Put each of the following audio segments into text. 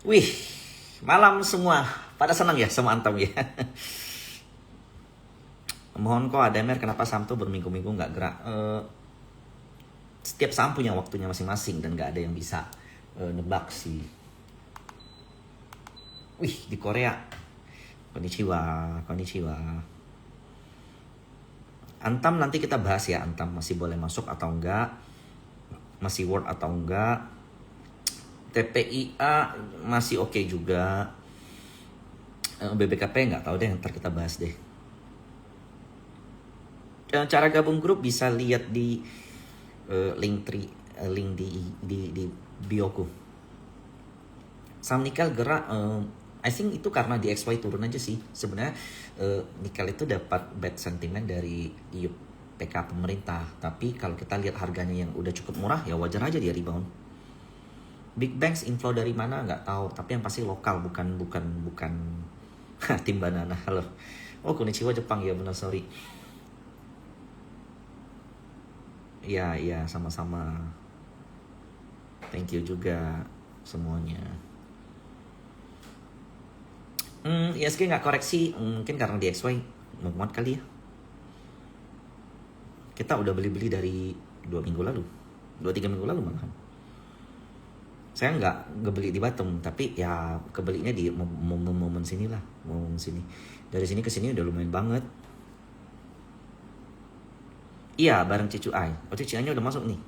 Wih, malam semua. Pada senang ya sama Antam ya. Mohon kok ADMR kenapa saham tuh berminggu-minggu nggak gerak. Setiap saham punya waktunya masing-masing dan nggak ada yang bisa nebak sih. Wih, di Korea. Konnichiwa, konnichiwa. Antam nanti kita bahas ya, Antam masih boleh masuk atau enggak, masih worth atau enggak. TPIA masih oke juga. BBKP nggak tahu deh, ntar kita bahas deh. Cara gabung grup bisa lihat di link di bioku. Saham nikel gerak, I think itu karena di XY turun aja sih. Sebenarnya nikel itu dapat bad sentiment dari IUPK pemerintah. Tapi kalau kita lihat harganya yang udah cukup murah, ya wajar aja dia rebound. Big banks inflow dari mana nggak tahu, tapi yang pasti lokal, bukan tim banana. Halo. Oh, konnichiwa Jepang ya, benar, sorry. Iya, sama-sama. Thank you juga semuanya. ISG nggak koreksi, mungkin karena di XY menguat kali ya. Kita udah beli dari 2 minggu lalu, 2-3 minggu lalu malahan. Saya nggak beli di bottom, tapi ya kebelinya di momen sini lah, momen sini. Dari sini ke sini udah lumayan banget. Iya, bareng Cicu Ai. Oh, Cicu Ai-nya udah masuk nih.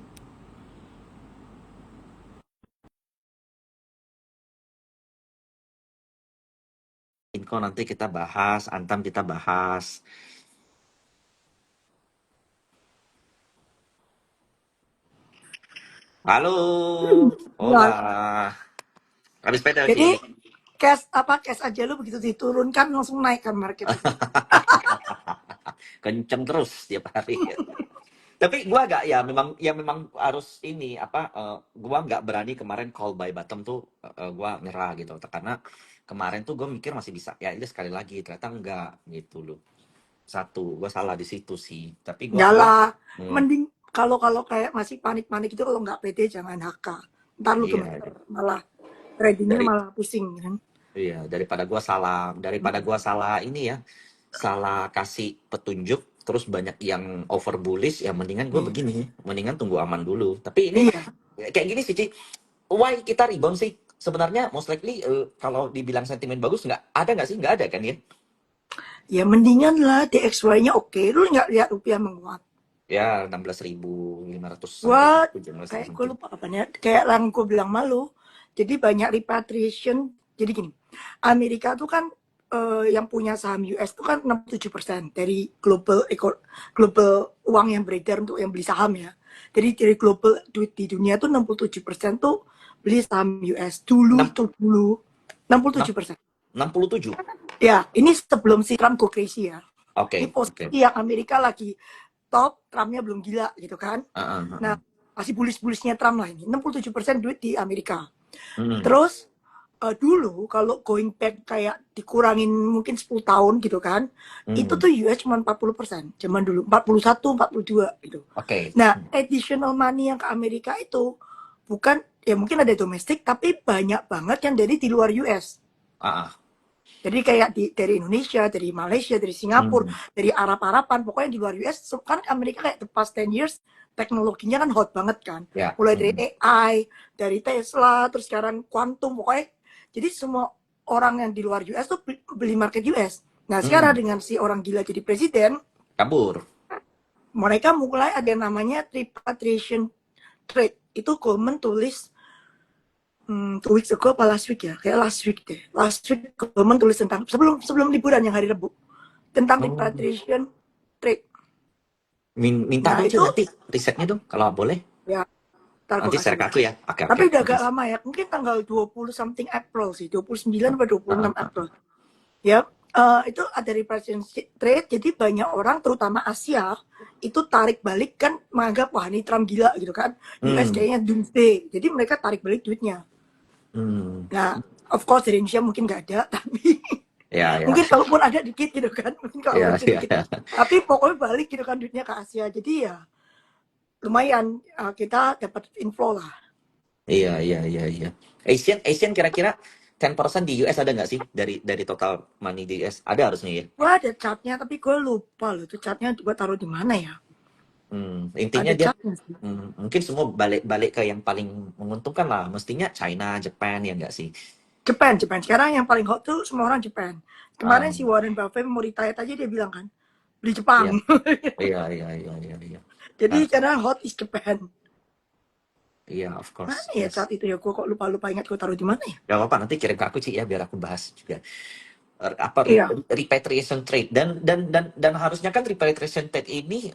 Info nanti kita bahas, Antam kita bahas. Halo, Nah, hola. Habis sepeda, jadi Ci. cash aja lu begitu diturunkan langsung naik kan market itu. Kenceng terus tiap hari. Tapi gua agak ya memang harus ini apa gua nggak berani kemarin call buy bottom tuh gua nyerah gitu. Karena kemarin tuh gua mikir masih bisa. Ya ini sekali lagi ternyata enggak gitu loh. Satu, gua salah di situ sih. Tapi Enggak gua lah, hmm, mending kalau kalau kayak masih panik-panik itu kalau nggak pede jangan HK. Ntar lu iya gemeter, malah tradingnya dari malah pusing kan. iya daripada gua salah ini ya. Salah kasih petunjuk terus banyak yang over bullish ya mendingan gua Iya. begini. Mendingan tunggu aman dulu. Tapi ini Iya. kayak gini sih, Ci. Why kita rebound sih? Sebenarnya most likely kalau dibilang sentimen bagus nggak sih? Nggak ada kan ya? Ya mendingan lah DXY-nya oke. Lu nggak lihat rupiah menguat. Ya 16.500 something, Wah, 17.000 kayak gue something. lupa apanya. Kayak yang gue bilang malu. Jadi banyak repatriation. Jadi gini, Amerika tuh kan yang punya saham US tuh kan 67% dari global uang yang beredar untuk yang beli saham ya. Jadi dari global duit di dunia tuh 67% tuh beli saham US. Dulu 6, tuh dulu 67%. 67. Ya, ini sebelum si Trump go crazy ya. Ini Oke, oke. posisi yang Amerika lagi top, Trumpnya belum gila gitu kan. Heeh, Nah, heeh. masih bullish-bullishnya Trump lah ini. 67% duit di Amerika. Hmm. Terus dulu kalau going back kayak dikurangin mungkin 10 tahun gitu kan, itu Hmm. tuh US cuma 40%. Zaman dulu 41, 42 gitu. Oke. Nah, additional money yang ke Amerika itu bukan ya mungkin ada domestik tapi banyak banget yang dari di luar US. Ah, ah. Jadi kayak dari Indonesia, dari Malaysia, dari Singapura, Hmm. dari Arab-Araban, pokoknya di luar US, kan Amerika kayak the past 10 years, teknologinya kan hot banget kan. Ya. Mulai dari Hmm. AI, dari Tesla, terus sekarang quantum, pokoknya. Jadi semua orang yang di luar US tuh beli market US. Nah sekarang Hmm. dengan si orang gila jadi presiden, Kabur. mereka mulai ada namanya repatriation trade. Itu Goldman tulis 2 weeks ago apa last week ya, kayak last week deh. Last week Goldman tulis tentang sebelum sebelum liburan yang hari Rebu tentang Oh. repatriation trade. Minta Nah dong, Ci, itu nanti risetnya dong kalau boleh. ya ntar gue Nanti kasih share ke lihat. aku ya. Oke, oke. Tapi udah Nanti. agak lama ya, mungkin tanggal 20 something April sih, 29 atau Ah, 26 ah, ah. April. Ya, itu ada repatriation trade, jadi banyak orang terutama Asia itu tarik balik kan menganggap wah ini Trump gila gitu kan. US Hmm. kayaknya doomsday. Jadi mereka tarik balik duitnya. Hmm. Nah, of course dari Indonesia mungkin nggak ada, tapi Ya, ya. mungkin kalaupun ada dikit gitu kan, mungkin kalaupun Ya, ada ya, dikit. ya. Tapi pokoknya balik gitu kan duitnya ke Asia. Jadi ya lumayan kita dapat inflow lah. Iya, iya, iya, iya. Asian kira-kira 10% di US ada nggak sih dari total money di US? Ada harusnya ya. Gua ada chartnya tapi gue lupa loh itu chartnya gue taruh di mana ya. Intinya Ada dia chartnya sih. mungkin semua balik-balik ke yang paling menguntungkan lah. Mestinya China, Japan ya nggak sih? Jepang, Jepang. Sekarang yang paling hot tuh semua orang Jepang. Kemarin si Um, Warren Buffett mau retire aja dia bilang kan, beli iya, Jepang. iya, iya, iya, iya, iya. Jadi Nah, sekarang hot is Japan. iya, of course, Mana ya yes. chart itu ya? Gue kok lupa-lupa ingat gue taruh di mana ya? Gak apa-apa, nanti kirim ke aku Ci ya biar aku bahas juga. Apa Iya. repatriation trade dan harusnya kan repatriation trade ini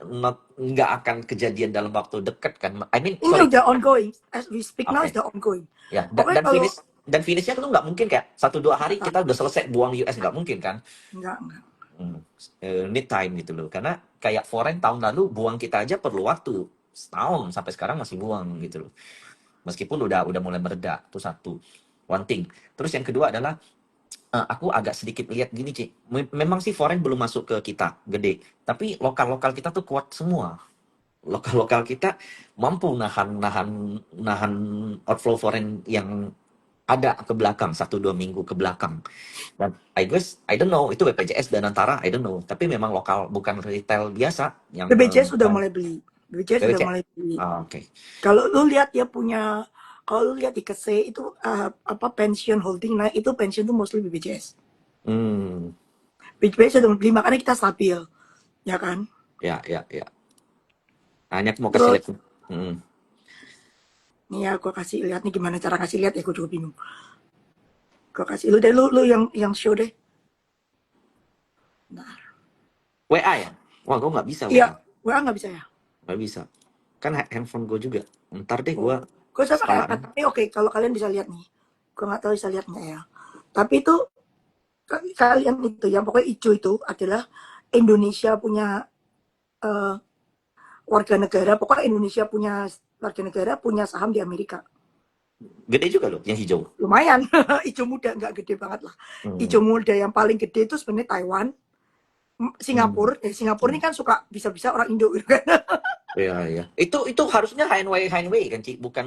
nggak akan kejadian dalam waktu dekat kan? I mean, Ini sorry, udah ongoing. As we speak now, oke, is the ongoing. ya Pokoknya kalau dan finishnya tuh nggak mungkin kayak 1-2 hari nggak, kita udah selesai buang US, nggak mungkin kan? nggak. Hmm, need time gitu loh, karena kayak foreign tahun lalu buang kita aja perlu waktu setahun sampai sekarang masih buang gitu loh, meskipun udah mulai mereda. Itu satu, one thing. Terus yang kedua adalah aku agak sedikit lihat gini, Ci. Memang sih foreign belum masuk ke kita gede, tapi lokal-lokal kita tuh kuat semua. Lokal-lokal kita mampu nahan nahan nahan outflow foreign yang ada ke belakang 1-2 minggu ke belakang. Dan I guess I don't know itu BPJS dan Antara, I don't know. Tapi memang lokal, bukan retail biasa yang BPJS sudah mulai beli. BPJS sudah BPJS. mulai beli. Oke. Kalau lu lihat dia punya, kalau lu lihat di KSE itu apa pension holding, nah itu pension itu mostly BPJS. Hmm, BPJS sudah beli makanya kita stabil, ya kan? ya, ya, ya. Hanya aku mau kasih Terus lihat. Hmm. nih ya gue kasih lihat nih gimana cara kasih lihat ya gue juga bingung. Gue kasih lu deh lu yang show deh. Nah, WA ya? Wah, gue nggak bisa iya, WA. WA nggak bisa ya? Nggak bisa. Kan handphone gue juga. Ntar deh gue Oh, gue sama pakai sekarang. iPad. Tapi oke, kalau kalian bisa lihat nih, gue nggak tahu bisa lihat nggak ya. Tapi itu kalian itu yang pokoknya hijau itu adalah Indonesia punya eh, warga negara. Pokoknya Indonesia punya warga negara punya saham di Amerika. Gede juga loh, yang hijau. Lumayan, hijau muda nggak gede banget lah. Hmm. Hijau muda yang paling gede itu sebenarnya Taiwan, Hmm. Singapura. Singapura ini Hmm. kan suka bisa-bisa orang Indo gitu kan. Iya, iya. Itu harusnya HNW kan, Ci? Bukan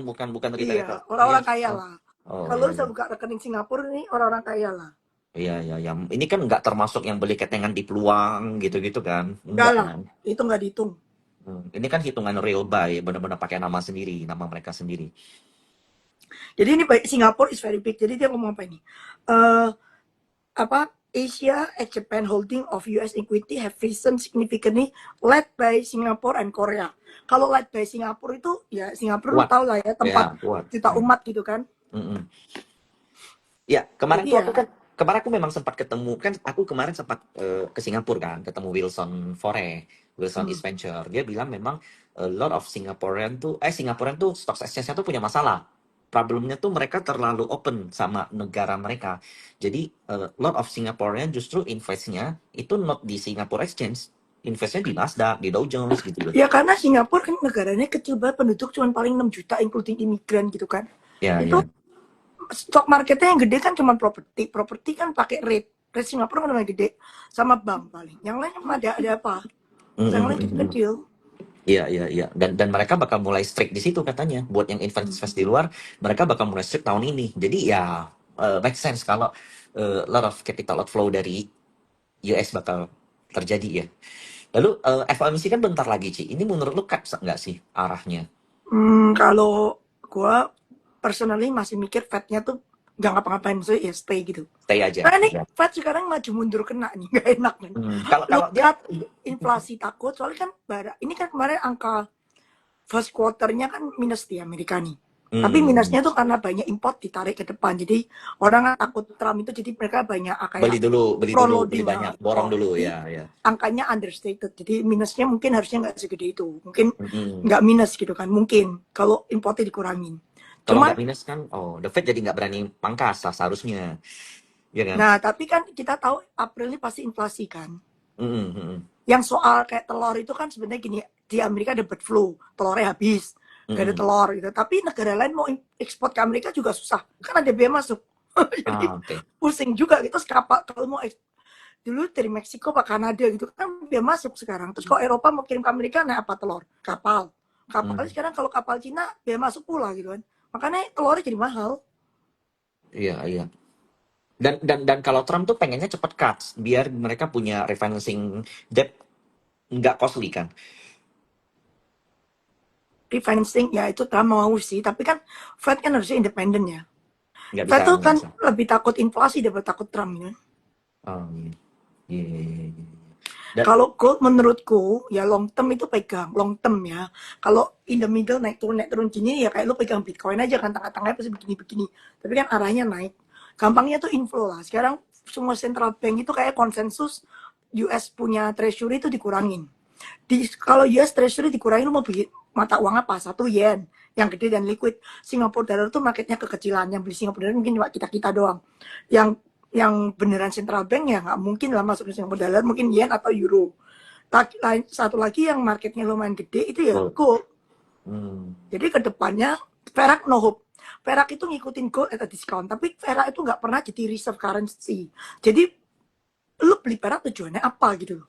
Iya, retail. Iya. orang-orang kaya Oh, lah. oh Kalau iya, bisa iya. buka rekening Singapura ini orang-orang kaya lah. Iya, iya, iya. Ini kan nggak termasuk yang beli ketengan di peluang gitu-gitu kan? Enggak Enggak lah, kan? itu nggak dihitung. Ini kan hitungan real buy, benar-benar pakai nama sendiri, nama mereka sendiri. Jadi ini Singapura is very big. Jadi dia ngomong apa ini? Eh apa Asia and Japan holding of US equity have risen significantly led by Singapore and Korea. Kalau led by Singapura itu ya Singapura lu Kuat. tau lah ya Ya, tempat kuat. juta Hmm. umat gitu kan. Mm-mm. Ya, Jadi ya kemarin aku memang sempat ketemu kan, aku kemarin sempat ke Singapura kan, ketemu Wilson Fore, Wilson hmm, East Venture. Dia bilang memang a lot of Singaporean tuh stock exchange-nya tuh punya masalah. Problemnya tuh mereka terlalu open sama negara mereka. Jadi lot of Singaporean justru investnya itu not di Singapore Exchange, investnya di Nasdaq, di Dow Jones gitu loh. ya karena Singapura kan negaranya kecil banget penduduk cuma paling 6 juta including imigran gitu kan. Ya, Itu ya. stok marketnya yang gede kan cuma properti. Properti kan pakai rate. Rate Singapura kan lumayan gede sama bank paling. Yang lain ada apa? Yang lain Mm-mm. kecil-kecil. Iya, iya, iya. Dan mereka bakal mulai strict di situ katanya. Buat yang invest di luar, mereka bakal mulai strict tahun ini. Jadi ya make sense kalau lot of capital outflow dari US bakal terjadi ya. Lalu FOMC kan bentar lagi, Ci. Ini menurut lu caps nggak sih arahnya? Kalau gue personally masih mikir Fed-nya tuh nggak ngapa-ngapain, maksudnya ya stay gitu. Stay aja. Karena nih Ya. Fed sekarang maju mundur kena nih, nggak enak kan. Kalau Lu kalau dia cut inflasi takut, soalnya kan ini kan kemarin angka first quarter-nya kan minus di Amerika nih. Tapi hmm, minusnya tuh karena banyak import ditarik ke depan. Jadi orang takut Trump itu jadi mereka banyak kayak beli front dulu, beli loading banyak, borong import. dulu Jadi ya, ya. angkanya understated. Jadi minusnya mungkin harusnya nggak segede itu. Mungkin Mm-mm. nggak minus gitu kan. Mungkin kalau importnya dikurangin. Kalau Cuman, nggak minus kan, oh, The Fed jadi nggak berani pangkas seharusnya, ya kan? nah tapi kan kita tahu April ini pasti inflasi kan. Mm-mm, mm-mm, Yang soal kayak telur itu kan sebenarnya gini, di Amerika ada bird flu, telurnya habis, gak ada mm-mm. telur gitu. Tapi negara lain mau ekspor ke Amerika juga susah, kan ada biaya masuk. Jadi Oke. pusing juga gitu. Terus kapal kalau mau dulu dari Meksiko ke Kanada gitu kan biaya masuk sekarang. Terus kalau Eropa mau kirim ke Amerika naik apa telur? Kapal. Kapalnya Hmm, sekarang kalau kapal Cina biaya masuk pula gitu kan. Makanya telurnya jadi mahal. iya, iya. Dan kalau Trump tuh pengennya cepet cuts biar mereka punya refinancing debt nggak costly kan, Refinancing ya itu Trump mau sih, tapi kan Fed kan harusnya independen ya. nggak bisa Fed tuh kan bisa. lebih takut inflasi daripada takut Trump ya. Oh, iya. Iya, iya, iya, iya. Dan Kalau gold menurutku ya long term itu pegang long term ya. Kalau in the middle naik turun gini ya kayak lu pegang Bitcoin aja kan tengah-tengahnya pasti begini-begini. Tapi kan arahnya naik. Gampangnya tuh inflow lah. Sekarang semua central bank itu kayak konsensus US punya treasury itu dikurangin. Kalau US treasury dikurangin lu mau beli mata uang apa? 1 yen yang gede dan liquid. Singapore dollar tuh marketnya kekecilan. Yang beli Singapore dollar mungkin cuma kita-kita doang. Yang beneran central bank ya nggak mungkin lah masuk ke Singapore dollar, mungkin yen atau euro. Satu lagi yang marketnya lumayan gede itu ya gold. gold. Hmm. Jadi kedepannya perak no hope. Perak itu ngikutin gold at a discount, tapi perak itu nggak pernah jadi reserve currency. Jadi lu beli perak tujuannya apa gitu loh.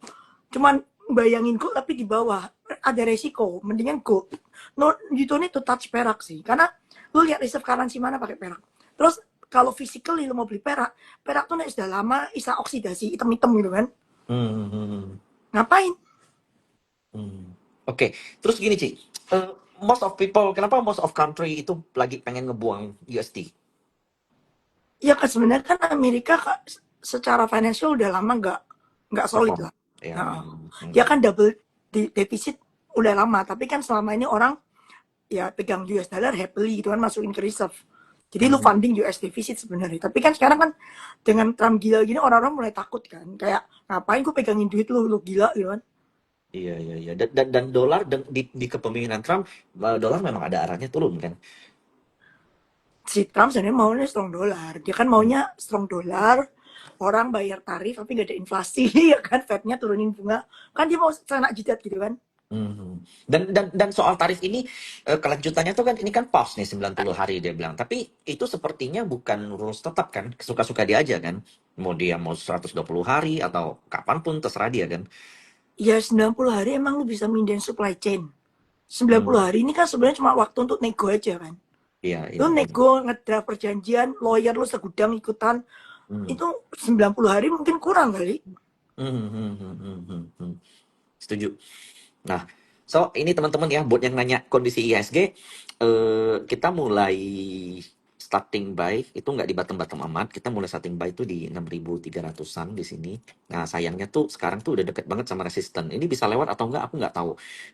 Cuman bayangin gold tapi di bawah ada resiko, mendingan gold. No, you don't need to touch perak sih, karena lu lihat reserve currency mana pakai perak. Terus kalau physically lu mau beli perak, perak tuh sudah lama isa oksidasi hitam-hitam gitu kan. Hmm, hmm, hmm. Ngapain? Hmm. Oke, terus gini Ci, Eh, most of people, kenapa most of country itu lagi pengen ngebuang USD Ya kan sebenarnya kan Amerika secara financial udah lama nggak solid perform? lah. Ya, Nah, dia hmm. kan double defisit udah lama, tapi kan selama ini orang ya pegang US dollar happily gitu kan masukin ke reserve. Jadi lu Hmm. funding US defisit sebenarnya. Tapi kan sekarang kan dengan Trump gila gini orang-orang mulai takut kan. Kayak ngapain gue pegangin duit lu gila gitu kan. Iya, iya, iya. Dan dolar di kepemimpinan Trump, dolar memang ada arahnya turun kan? Si Trump sebenarnya maunya strong dollar. Dia kan Hmm. maunya strong dollar, orang bayar tarif tapi gak ada inflasi ya kan, Fednya turunin bunga. Kan dia mau sana jidat gitu kan. Mhm. Dan soal tarif ini, kelanjutannya tuh kan ini kan pause nih 90 hari dia bilang, tapi itu sepertinya bukan rules tetap kan, suka-suka dia aja kan. Mau dia mau 120 hari atau kapan pun terserah dia kan. Ya 90 hari emang lu bisa maintain supply chain. 90 Mmm, hari ini kan sebenarnya cuma waktu untuk nego aja kan. iya, Lu iya, iya. nego, ngedraft perjanjian, lawyer lu segudang ikutan, Mmm, itu 90 hari mungkin kurang kali. mhm, mhm, mhm, mhm, mhm. Setuju. Nah, so ini teman-teman ya, buat yang nanya kondisi IHSG, kita mulai starting buy itu nggak di bottom-bottom amat, kita mulai starting buy itu di 6.300-an di sini. Nah, sayangnya tuh sekarang tuh udah deket banget sama resisten. Ini bisa lewat atau enggak, aku nggak tahu.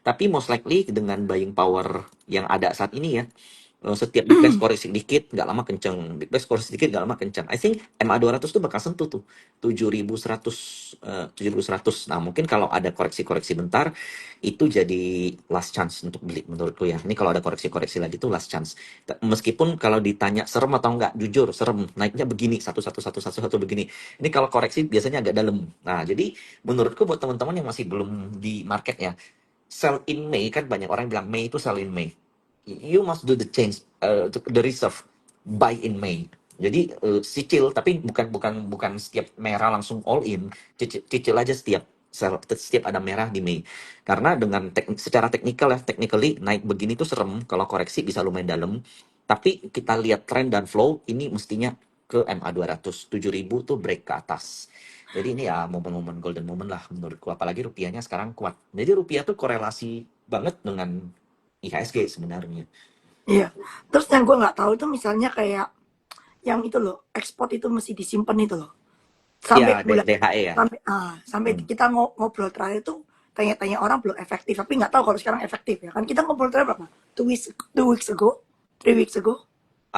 Tapi most likely dengan buying power yang ada saat ini ya, setiap Big Bash koreksi dikit, nggak lama kenceng. Big Bash koreksi dikit, nggak lama kenceng. I think MA200 tuh bakal sentuh tuh 7.100, 7.100. Nah, mungkin kalau ada koreksi-koreksi bentar, itu jadi last chance untuk beli menurutku ya. Ini kalau ada koreksi-koreksi lagi tuh last chance. Meskipun kalau ditanya serem atau enggak, jujur serem. Naiknya begini, satu begini. Ini kalau koreksi biasanya agak dalam. Nah, jadi menurutku buat teman-teman yang masih belum di market ya, sell in May kan banyak orang bilang Mei itu sell in May. You must do the change, the reserve buy in May. Jadi cicil tapi bukan setiap merah langsung all in, cicil aja setiap ada merah di Mei. Karena dengan secara teknikal ya, technically naik begini tuh serem, kalau koreksi bisa lumayan dalam. Tapi kita lihat tren dan flow ini mestinya ke MA 200, 7.000 tuh break ke atas. Jadi ini ya momen-momen golden moment lah menurutku, apalagi rupiahnya sekarang kuat. Jadi rupiah tuh korelasi banget dengan IHSG sebenarnya. Iya. Terus yang gue nggak tahu itu misalnya kayak yang itu loh, ekspor itu mesti disimpan itu loh. Sampai Ya, bulan DHE ya. sampai Hmm. kita ngobrol terakhir tuh tanya-tanya orang belum efektif, tapi nggak tahu kalau sekarang efektif ya kan. Kita ngobrol terakhir berapa? 2 weeks ago, 3 weeks ago.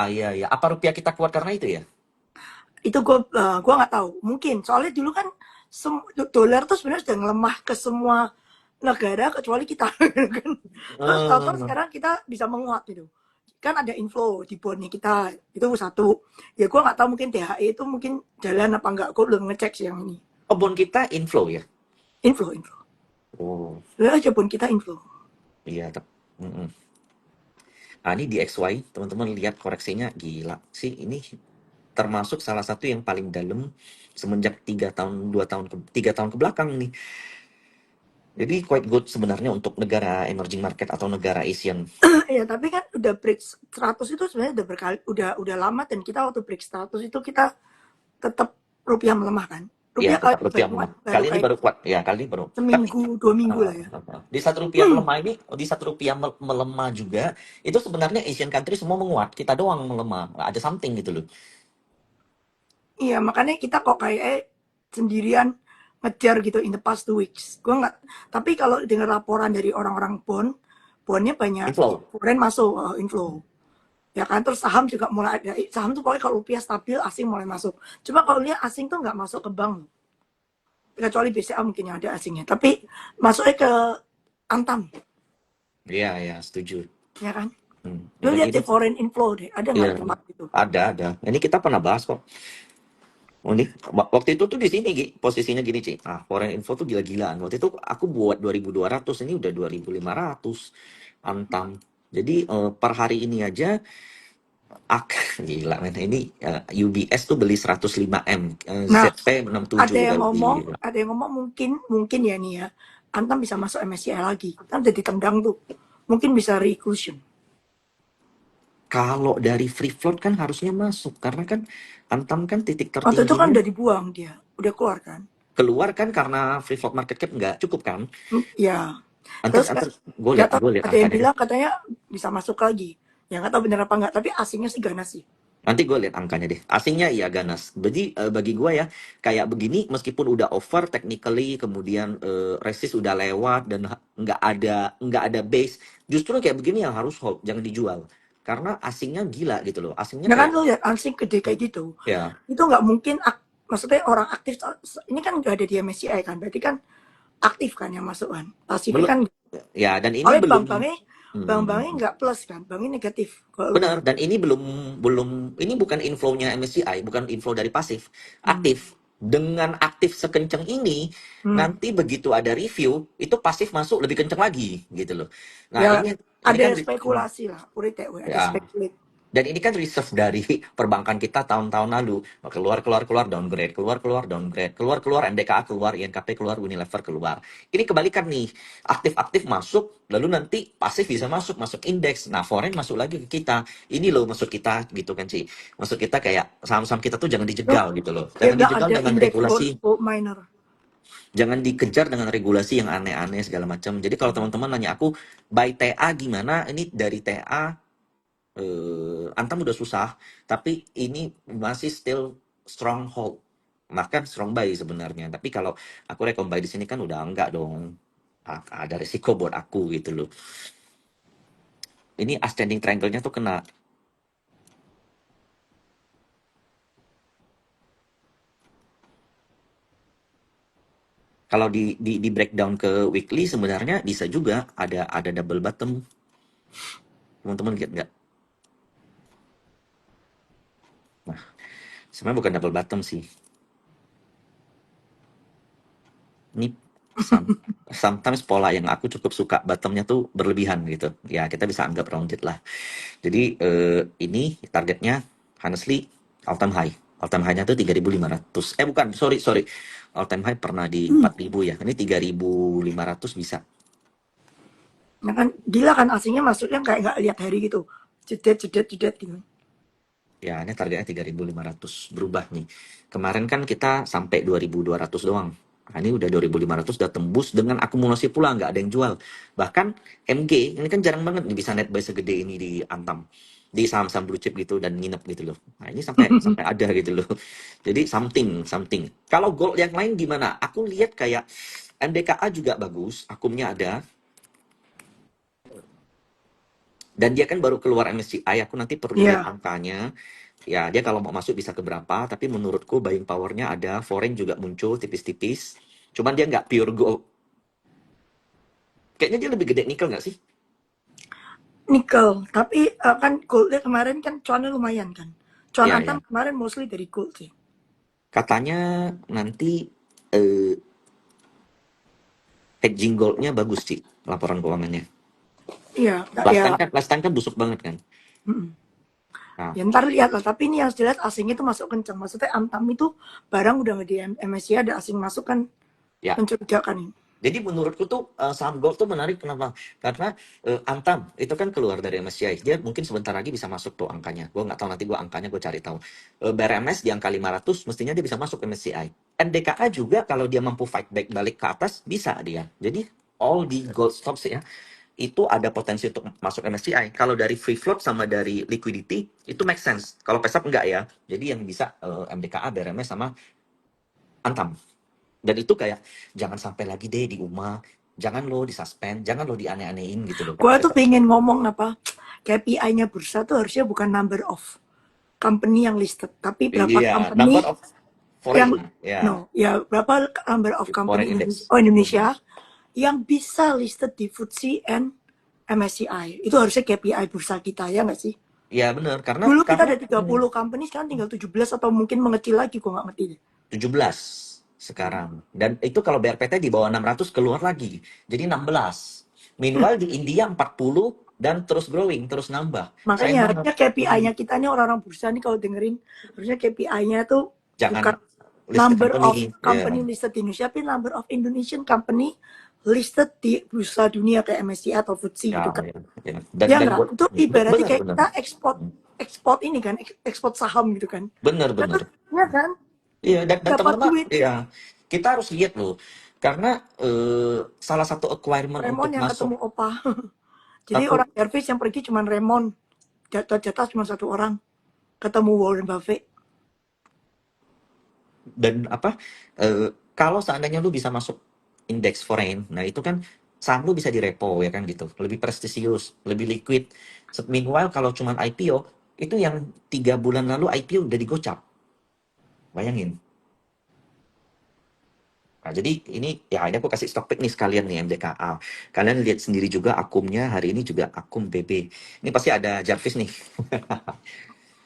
Ah, iya, iya. Apa rupiah kita kuat karena itu ya? Itu gue nggak tahu. Mungkin soalnya dulu kan dolar tuh sebenarnya sudah ngelemah ke semua negara kecuali kita kan. Terus tahu-tahu Hmm. sekarang kita bisa menguat gitu. Kan ada inflow di bondnya kita itu satu. Ya gue nggak tahu mungkin THE itu mungkin jalan apa enggak. Gue belum ngecek sih yang ini. Oh, bond kita inflow ya? Inflow. Oh, Lihat aja bond kita inflow. iya. Mm-mm. Nah, ini di XY, teman-teman lihat koreksinya gila sih. Ini termasuk salah satu yang paling dalam semenjak 3 tahun, 2 tahun, 3 tahun ke belakang nih. Jadi quite good sebenarnya untuk negara emerging market atau negara Asian. Ya tapi kan udah break 100 itu sebenarnya udah berkali udah lama, dan kita waktu break 100 itu kita tetap rupiah melemah kan. Iya, Rupiah kali tetap ini baru rupiah kuat, melemah. baru Kali ini kayak baru kuat. Ya, kali ini baru. Tapi seminggu, 2 minggu lah ya. di saat rupiah melemah ini, di saat rupiah melemah juga, itu sebenarnya Asian country semua menguat. Kita doang melemah. Ada something gitu loh. Iya, makanya kita kok kayak sendirian ngejar gitu in the past 2 weeks. Gua nggak, tapi kalau dengar laporan dari orang-orang bondnya banyak Inflow. foreign masuk inflow. Ya kan, terus saham juga mulai ada, saham tuh pokoknya kalau rupiah stabil, asing mulai masuk. Cuma kalau lihat asing tuh nggak masuk ke bank. Kecuali BCA mungkin yang ada asingnya. Tapi masuknya ke Antam, Iya, ya, setuju. ya kan? Lu Dan lihat ini, di foreign inflow deh, ada nggak iya, di tempat itu? ada. Ini kita pernah bahas kok. Oh, ini waktu itu tuh di sini Gi, posisinya gini Ci. Ah, foreign info tuh gila-gilaan. Waktu itu aku buat 2.200, ini udah 2.500 Antam. Jadi per hari ini aja gila men. Ini UBS tuh beli 105 M, Nah, ZP 67 udah lebih. ada yang ngomong mungkin ya nih ya, Antam bisa masuk MSCI lagi. Kan udah ditendang tuh. Mungkin bisa re-inclusion. Kalau dari free float kan harusnya masuk karena kan Antam kan titik Waktu itu kan tertingginya udah dibuang dia, udah keluar kan. keluar kan karena free float market cap nggak cukup kan. Ya. Antar Terus antar gue nggak lihat tahu, gue lihat ada yang angkanya deh. bilang katanya bisa masuk lagi. Ya nggak tahu bener apa nggak, tapi asingnya sih ganas sih. Nanti gue lihat angkanya deh. Asingnya iya ganas. Jadi bagi gue ya kayak begini meskipun udah over technically kemudian resist udah lewat dan nggak ada base, justru kayak begini yang harus hold, jangan dijual. Karena asingnya gila gitu loh. Asingnya Ya kan kayak lu lihat asing gede kayak gitu. ya Itu nggak mungkin, maksudnya orang aktif, ini kan nggak ada di MSCI kan. Berarti kan aktif kan yang masuk kan. Pasifnya belum kan, ya dan ini oleh belum bank-banknya nggak plus kan. Banknya negatif kalau lu benar lihat. dan ini belum belum ini bukan inflow-nya MSCI, bukan inflow dari pasif, Hmm. aktif. Dengan aktif sekencang ini, Hmm. nanti begitu ada review, itu pasif masuk lebih kencang lagi gitu loh. Nah, Ya ini ada kan spekulasi lah. Udah ada ya spekulasi. dan ini kan reserve dari perbankan kita tahun-tahun lalu. Keluar downgrade, keluar downgrade, keluar MDKA keluar, INKP keluar, Unilever keluar. Ini kebalikan nih, aktif-aktif masuk, lalu nanti pasif bisa masuk indeks. Nah, foreign masuk lagi ke kita. Ini loh maksud kita gitu kan sih. Maksud kita kayak saham-saham kita tuh jangan Tuh, dijegal gitu loh. ya Jangan nggak dijegal ada dengan indeks regulasi. gold miner. Jangan dikejar dengan regulasi yang aneh-aneh segala macam. Jadi kalau teman-teman nanya aku, buy TA gimana? Ini dari TA Antam udah susah, tapi ini masih still stronghold. Makan strong buy sebenarnya. Tapi kalau aku rekom buy di sini kan udah enggak dong. Ada resiko buat aku gitu loh. Ini ascending triangle-nya tuh kena. Kalau di breakdown ke weekly sebenarnya bisa juga ada double bottom. Teman-teman lihat nggak? Nah, sebenarnya bukan double bottom sih. Ini sometimes pola yang aku cukup suka bottomnya tuh berlebihan gitu. Ya kita bisa anggap rounded lah. Jadi ini targetnya honestly all time high. All time high-nya tuh 3.500. Bukan, sorry. All time high pernah di 4.000 ya. Ini 3.500 bisa. Nah kan gila kan, asingnya masuknya kayak nggak lihat hari gitu. Jedet gitu. Ya, ini targetnya 3.500 berubah nih. Kemarin kan kita sampai 2.200 doang. Nah, ini udah 2.500 udah tembus dengan akumulasi pula nggak ada yang jual. Bahkan MG ini kan jarang banget nih bisa net buy segede ini di Antam. Di saham-saham blue chip gitu dan nginep gitu loh. Nah, ini sampai ada gitu loh. Jadi something. Kalau gold yang lain gimana? Aku lihat kayak MDKA juga bagus, akumnya ada. Dan dia kan baru keluar MSCI, aku nanti perlu lihat Iya. angkanya. Ya, dia kalau mau masuk bisa ke berapa, tapi menurutku buying powernya ada, foreign juga muncul tipis-tipis. Cuman dia nggak pure gold. Kayaknya dia lebih gede nikel nggak sih? Nikel, tapi kan goldnya kemarin kan cuannya lumayan kan. Cuan Ya, Antam ya. kemarin mostly dari gold sih. Katanya nanti eh, hedging goldnya bagus sih, laporan keuangannya. Iya, Last ya, time kan, last time kan busuk banget kan. mm. Nah, Ya ntar lihat lah. Tapi ini yang jelas asing itu masuk kencang. Maksudnya Antam itu barang udah nggak di MSCI, ada asing masuk kan, ya. mencurigakan ini. Jadi menurutku tuh saham gold tuh menarik kenapa? Karena Antam itu kan keluar dari MSCI. Dia mungkin sebentar lagi bisa masuk tuh angkanya. Gue nggak tahu nanti gue angkanya gue cari tahu. BRMS di angka 500 mestinya dia bisa masuk MSCI. MDKA juga kalau dia mampu fight back balik ke atas bisa dia. Jadi all the gold stocks ya itu ada potensi untuk masuk MSCI. Kalau dari free float sama dari liquidity itu make sense. Kalau pesat enggak ya. Jadi yang bisa MDKA, BRMS sama Antam. Dan itu kayak jangan sampai lagi deh di UMA, jangan lo disuspend, jangan lo dianeh-anehin gitu loh Gue kalau tuh pesat. pengen ngomong apa, KPI-nya bursa tuh harusnya bukan number of company yang listed, tapi berapa Iya, number company of foreign, yang ya, no, ya berapa number of foreign company Indonesia, index. oh Hmm. Indonesia yang bisa listed di FTSE and MSCI. Itu harusnya KPI bursa kita ya nggak sih? Ya benar, karena Dulu kita karena ada 30 company, sekarang tinggal 17 atau mungkin mengecil lagi, gue nggak ngerti deh. 17 sekarang. Dan itu kalau BRPT di bawah 600 keluar lagi. Jadi 16. Meanwhile di India 40 dan terus growing, terus nambah. Makanya Sayang banget. harusnya KPI-nya kita nih orang-orang bursa nih kalau dengerin, harusnya KPI-nya tuh Jangan bukan listed number of company. Ya, company listed di Indonesia, tapi number of Indonesian company listed di bursa dunia kayak MSCI atau FTSE ya, gitu kan. ya, ya. Dan Ya dan enggak? buat Itu ibaratnya benar kayak benar. kita ekspor ekspor ini kan, ekspor saham gitu kan. Benar Ya kan? benar. Ya kan? Iya, dan Dapat teman-teman, duit. ya, kita harus lihat loh, karena salah satu acquirement Remon untuk yang masuk ketemu Opa. Jadi satu orang service yang pergi cuma Remon. Jatah-jatah cuma satu orang. Ketemu Warren Buffett. dan apa, kalau seandainya lu bisa masuk indeks foreign, nah itu kan saham lu bisa direpo ya kan gitu, lebih prestisius, lebih liquid. Meanwhile kalau cuman IPO, itu yang 3 bulan lalu IPO udah digocap, bayangin. Nah, jadi ini aku kasih stock pick nih sekalian nih MDKA. Kalian lihat sendiri juga akumnya hari ini juga akum BB. Ini pasti ada Jarvis nih.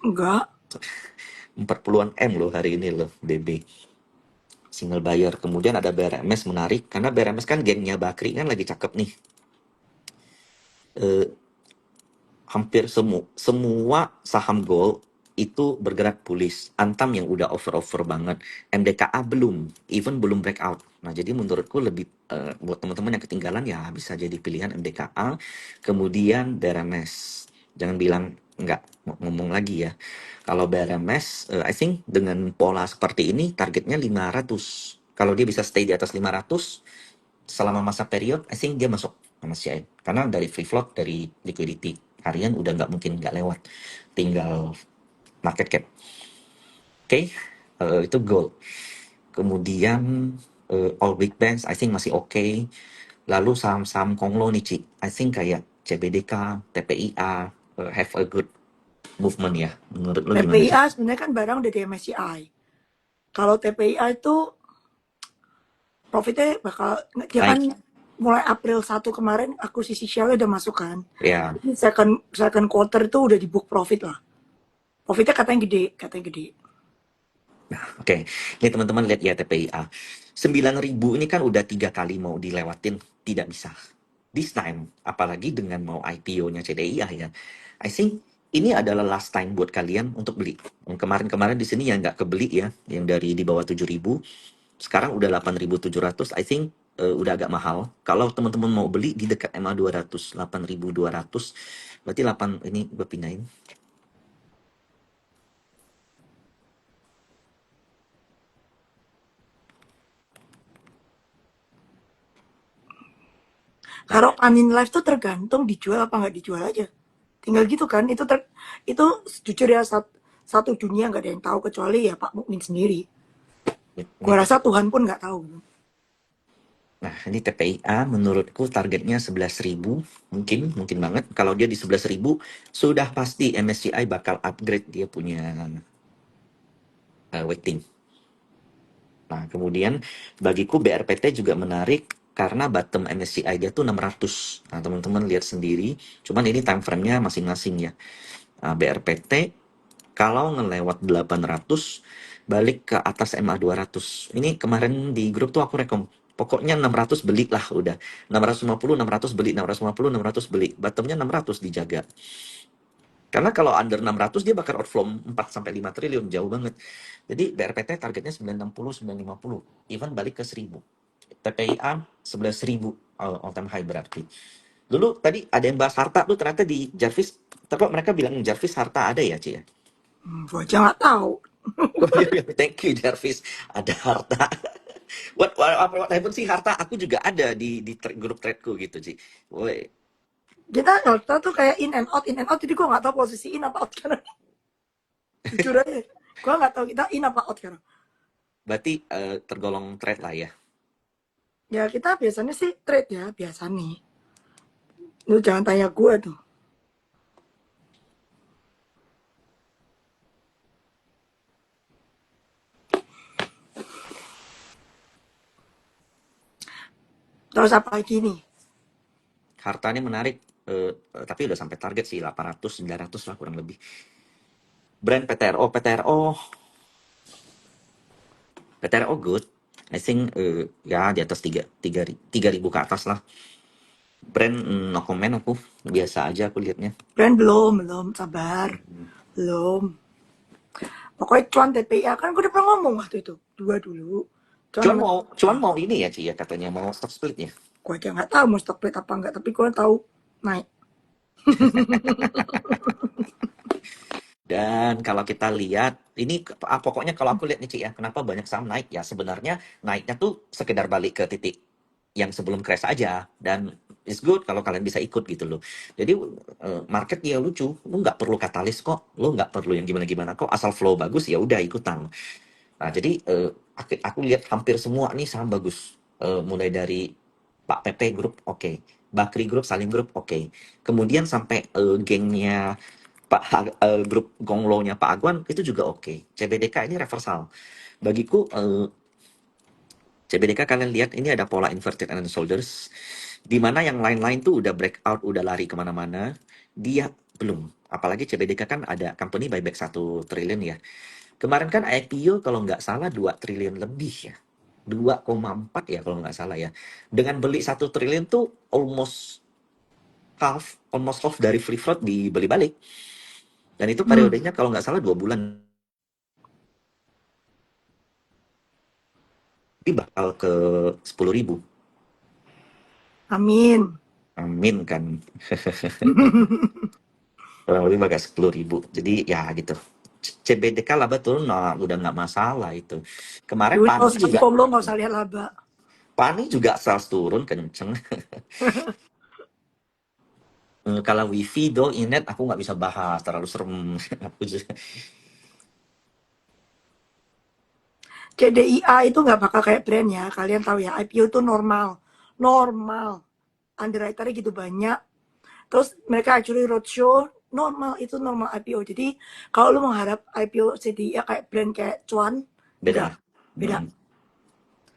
Enggak. 40-an M loh hari ini loh BB. Single buyer. Kemudian ada BRMS menarik karena BRMS kan gengnya Bakri kan lagi cakep nih. Eh, hampir semua saham gold itu bergerak bullish. Antam yang udah over banget, MDKA belum, even belum breakout. Nah, jadi menurutku lebih buat teman-teman yang ketinggalan ya bisa jadi pilihan MDKA, kemudian BRMS. Jangan bilang nggak mau ngomong lagi ya. Kalau BRMS, I think dengan pola seperti ini targetnya 500. Kalau dia bisa stay di atas 500 selama masa period, I think dia masuk sama CI. Karena dari free float, dari liquidity harian udah nggak mungkin nggak lewat. Tinggal market cap. Oke, itu gold. Kemudian all big banks, I think masih oke. Lalu saham-saham Konglo nih, Ci. I think kayak CBDK, TPIA, have a good movement ya. Menurut lo gimana, Ci? TPIA sebenarnya kan barang dari MSCI. Kalau TPIA itu profitnya bakal, dia kan Naik. mulai April 1 kemarin akuisisi share udah masuk kan. Ya, Jadi second quarter itu udah di book profit lah. Profitnya katanya gede, katanya gede. oke. Ini teman-teman lihat ya TPIA. 9.000 ini kan udah 3 kali mau dilewatin, tidak bisa. This time, apalagi dengan mau IPO-nya CDIA ya. I think ini adalah last time buat kalian untuk beli. Yang kemarin-kemarin di sini yang nggak kebeli ya, yang dari di bawah 7.000, sekarang udah 8.700. I think udah agak mahal. Kalau teman-teman mau beli di dekat MA 200, 8.200, berarti 8 ini gue pindahin. Nah, Kalau Anin Life tuh tergantung dijual apa nggak dijual aja. Tinggal gitu kan. Itu jujur ya, satu dunia nggak ada yang tahu kecuali ya Pak Mukmin sendiri. ini Gua rasa TPI. Tuhan pun nggak tahu. Nah, ini TPIA menurutku targetnya 11.000, mungkin banget. Kalau dia di 11.000, sudah pasti MSCI bakal upgrade dia punya weighting. Nah, kemudian bagiku BRPT juga menarik karena bottom MSCI dia tuh 600. Nah, teman-teman lihat sendiri. Cuman ini time frame-nya masing-masing ya. Nah, BRPT kalau ngelewat 800 balik ke atas MA 200. Ini kemarin di grup tuh aku rekom. Pokoknya 600 beli lah udah. 650, 600 beli, 650, 600 beli. Bottomnya 600 dijaga. Karena kalau under 600 dia bakal outflow 4 sampai 5 triliun, jauh banget. Jadi BRPT targetnya 960, 950, even balik ke 1000. TPIA 11.000 all time high berarti. Dulu tadi ada yang bahas harta tuh, ternyata di Jarvis, tapi mereka bilang Jarvis harta ada ya, Ci ya? Gua aja nggak tahu. Oh iya, iya. Thank you Jarvis, ada harta. What happened sih harta? Aku juga ada di grup tradeku gitu, Ci. Woi, Kita tuh kayak in and out, jadi gua nggak tahu posisi in apa out sekarang. Jujur aja, gua nggak tahu kita in apa out sekarang. berarti tergolong trade lah ya. Ya kita biasanya sih trade ya, biasa nih. Lu jangan tanya gua tuh. Terus apa lagi nih? Harta ini menarik, tapi udah sampai target sih 800 900 lah kurang lebih. Brand PTRO, PTRO good. I think ya di atas 3.000 ke atas lah. Brand no comment aku, biasa aja aku lihatnya. Brand belum, sabar. Belum. Pokoknya cuan TPIA kan gue udah pernah ngomong waktu itu. Dua dulu. Cuan Cuman sama mau TPIA. cuman mau ini ya Ci ya, katanya mau stock split ya. Gue aja nggak tahu mau stock plate apa enggak, tapi gue tahu naik. Dan kalau kita lihat, ini pokoknya kalau aku lihat nih Ci ya, kenapa banyak saham naik ya, sebenarnya naiknya tuh sekedar balik ke titik yang sebelum crash aja, dan it's good kalau kalian bisa ikut gitu loh. Jadi market ya lucu, lu nggak perlu katalis kok, lu nggak perlu yang gimana-gimana kok, asal flow bagus ya udah ikutan. Nah, jadi aku lihat hampir semua nih saham bagus. Mulai dari Pak PP Group oke, Bakri Group, Salim Group oke. Kemudian sampai gengnya grup Gonglo-nya Pak Agwan itu juga oke. CBDK ini reversal. Bagiku CBDK kalian lihat ini ada pola inverted and shoulders, di mana yang lain-lain tuh udah breakout, udah lari kemana-mana, dia belum. Apalagi CBDK kan ada company buyback 1 triliun ya. Kemarin kan IPO kalau nggak salah 2 triliun lebih ya. 2,4 ya kalau nggak salah ya. Dengan beli 1 triliun tuh almost half dari free float dibeli balik. Dan itu Hmm, periodenya kalau nggak salah 2 bulan. Tapi bakal ke 10.000. amin. Amin kan. Kurang lebih bakal 10.000. Jadi ya gitu. CBDK laba turun, nah, udah nggak masalah itu. Kemarin Lu nggak Pani usah juga, info, lo nggak usah lihat laba. Pani juga sales turun kenceng. Kalau wifi do inet aku nggak bisa bahas, terlalu serem. Aku CDIA itu nggak bakal kayak brand ya. Kalian tahu ya, IPO itu normal. Normal. Underwriter-nya gitu banyak. Terus mereka actually roadshow, normal, itu normal IPO. Jadi kalau lu mengharap IPO CDIA kayak brand kayak Cuan, enggak. beda. Beda. Mm,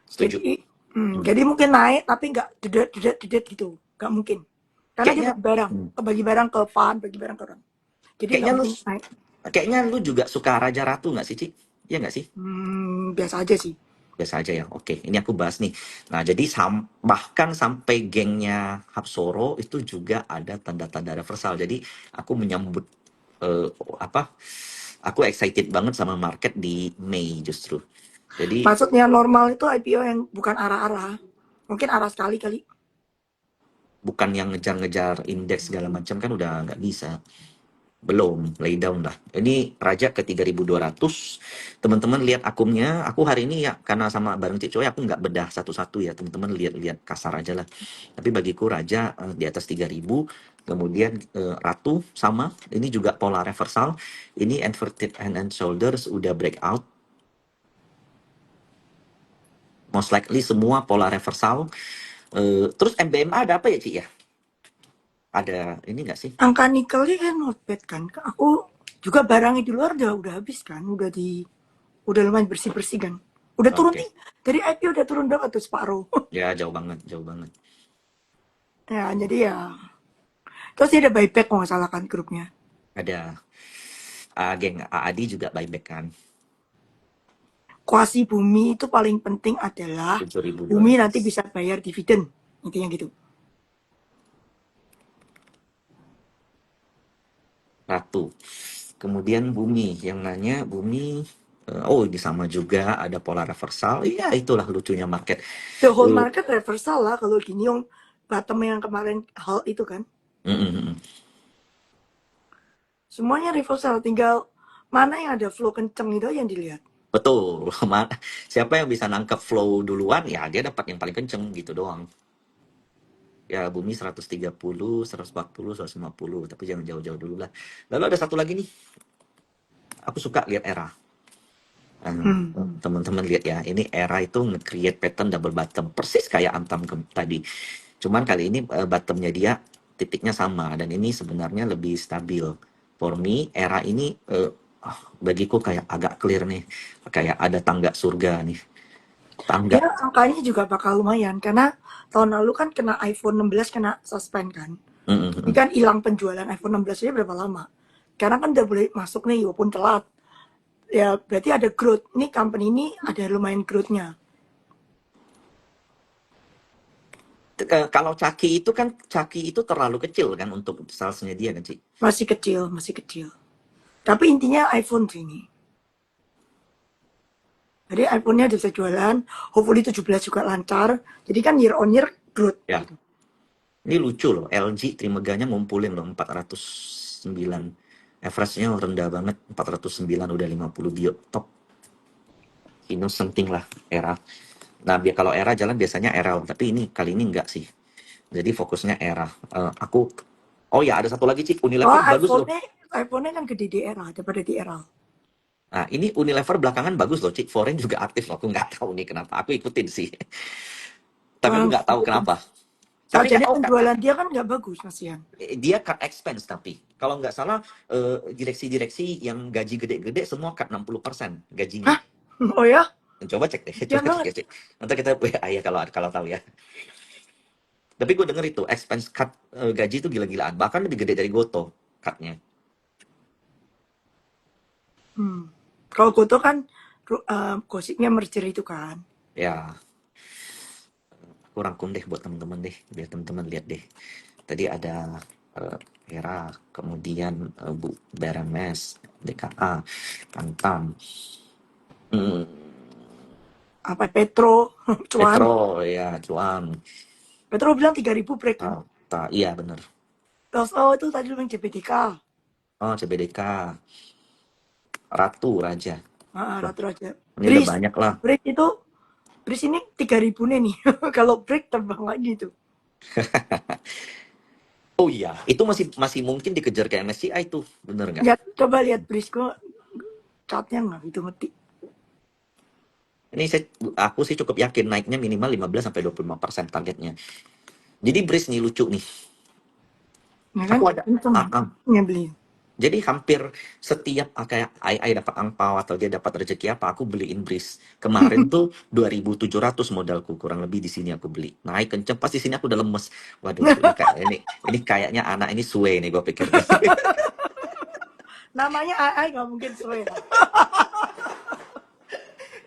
setuju. Jadi, Mm. jadi mungkin naik tapi nggak dedet dedet dedet gitu, nggak mungkin. Karena dia Kayaknya, mm, bagi barang ke fan, bagi barang ke orang. Jadi nggak kayaknya lu, mungkin naik. kayaknya lu juga suka Raja Ratu nggak sih, Ci? Iya nggak sih? Biasa aja sih. Biasa aja ya. Oke, ini aku bahas nih. Nah, jadi bahkan sampai gengnya Hapsoro itu juga ada tanda-tanda reversal. Jadi aku menyambut eh, apa? Aku excited banget sama market di Mei justru. Jadi Maksudnya normal itu IPO yang bukan arah-arah. Mungkin arah sekali kali. bukan yang ngejar-ngejar indeks segala macam kan udah nggak bisa. Belum, lay down lah. Ini Raja ke 3.200. Teman-teman lihat akumnya. Aku hari ini ya karena sama bareng Cik Coy aku nggak bedah satu-satu ya. Teman-teman lihat-lihat kasar aja lah. Tapi bagiku Raja di atas 3.000. Kemudian Ratu sama. Ini juga pola reversal. Ini inverted hand and shoulders udah breakout. Most likely semua pola reversal. Terus MBMA ada apa ya Cik ya? Ada ini nggak sih? Angka nikelnya kan not bad kan. Aku juga barangnya di luar udah habis kan. Udah lumayan bersih-bersih kan. Udah turun Oke. nih. Dari IPO udah turun berapa tuh separuh. Ya jauh banget, jauh banget. Ya, jadi ya. Terus dia ada buyback kalau nggak salah kan grupnya. Ada geng AAD juga buyback kan. Kuasi bumi itu paling penting adalah bumi nanti 7.200. bisa bayar dividen. Intinya gitu. Ratu. Kemudian Bumi yang nanya, Bumi Oh, ini sama juga ada pola reversal. Iya, itulah lucunya market. The whole Eh, market reversal lah kalau gini yang bottom yang kemarin hal itu kan. mm, mm, mm. Semuanya reversal, tinggal mana yang ada flow kenceng itu yang dilihat. Betul. Siapa yang bisa nangkep flow duluan, ya dia dapat yang paling kenceng gitu doang. Ya, bumi 130, 140, 150, tapi jangan jauh-jauh dulu lah. Lalu ada satu lagi nih, aku suka lihat era. Hmm. Teman-teman lihat ya, ini era itu nge-create pattern double bottom, persis kayak Antam tadi. Cuman kali ini bottomnya dia titiknya sama, dan ini sebenarnya lebih stabil. For me, era ini bagiku kayak agak clear nih, kayak ada tangga surga nih. Tangga. Dia angkanya juga bakal lumayan karena tahun lalu kan kena iPhone 16 kena suspend kan. Mm, mm, Ini mm. kan hilang penjualan iPhone 16 aja berapa lama. Karena kan udah boleh masuk nih walaupun telat. Ya berarti ada growth. Ini company ini ada lumayan growth-nya. Kalau Caki itu terlalu kecil kan untuk salesnya dia kan sih. Masih kecil, masih kecil. Tapi intinya iPhone sih ini. Jadi iPhone-nya udah bisa jualan, hopefully 17 juga lancar. Jadi kan year on year growth Ya, gitu. ini lucu loh. LG Trimeganya ngumpulin loh 409. Average-nya rendah banget, 409 udah 50 bio top. You know something lah era. Nah, biar kalau era jalan biasanya era, tapi ini kali ini enggak sih. Jadi fokusnya era. Aku Oh ya, ada satu lagi Cik, Oh Unilever bagus loh. iPhone-nya kan gede di era daripada di era. Nah, ini Unilever belakangan bagus loh Cik. Foreign juga aktif loh. Aku nggak tahu nih kenapa. Aku ikutin sih. Tapi Wah, aku nggak nggak tahu ikutin. kenapa. Tapi Jadi oh, penjualan dia kan nggak bagus, kasihan. dia cut expense tapi. Kalau nggak salah direksi-direksi yang gaji gede-gede semua cut 60% gajinya. Hah? Oh ya? Coba cek deh, coba Kasihan cek banget. ya Cik. Nanti kita ya kalau kalau tahu ya. Tapi gue denger itu expense cut gaji itu gila-gilaan. Bahkan lebih gede dari Goto cutnya. Hmm. Kalau Goto kan gosipnya merger itu kan. Ya, aku rangkum deh buat temen-temen deh, biar temen-temen lihat deh. Tadi ada Hera, kemudian Bu Beremes, DKA, Antam, hmm, Apa Petro, cuan. Petro, ya, Cuan, Petro bilang 3.000 break kan. iya bener. Terus oh itu tadi lu bilang CPTK. Oh, CBDK, Ratu, Raja. Ah, Wah, Ratu Raja. ini udah Bris, banyak lah. break itu Bris ini 3.000 nih. Kalau break terbang lagi tuh. Oh iya, itu masih masih mungkin dikejar ke MSCI tuh, bener nggak? Ya, coba lihat Bris kok chartnya nggak gitu ngerti. Ini aku sih cukup yakin naiknya minimal 15-25% targetnya. Jadi Breeze nih lucu nih. Ya kan? Aku ada, Untung ah, ah. beli. Jadi hampir setiap kayak ai dapat angpau atau dia dapat rezeki apa, aku beliin Breeze. Kemarin tuh 2.700 modalku kurang lebih di sini aku beli. Naik kenceng, pas di sini aku udah lemes. Waduh, ini kayaknya anak ini suwe nih gue pikir. Namanya AI nggak mungkin sesuai lah.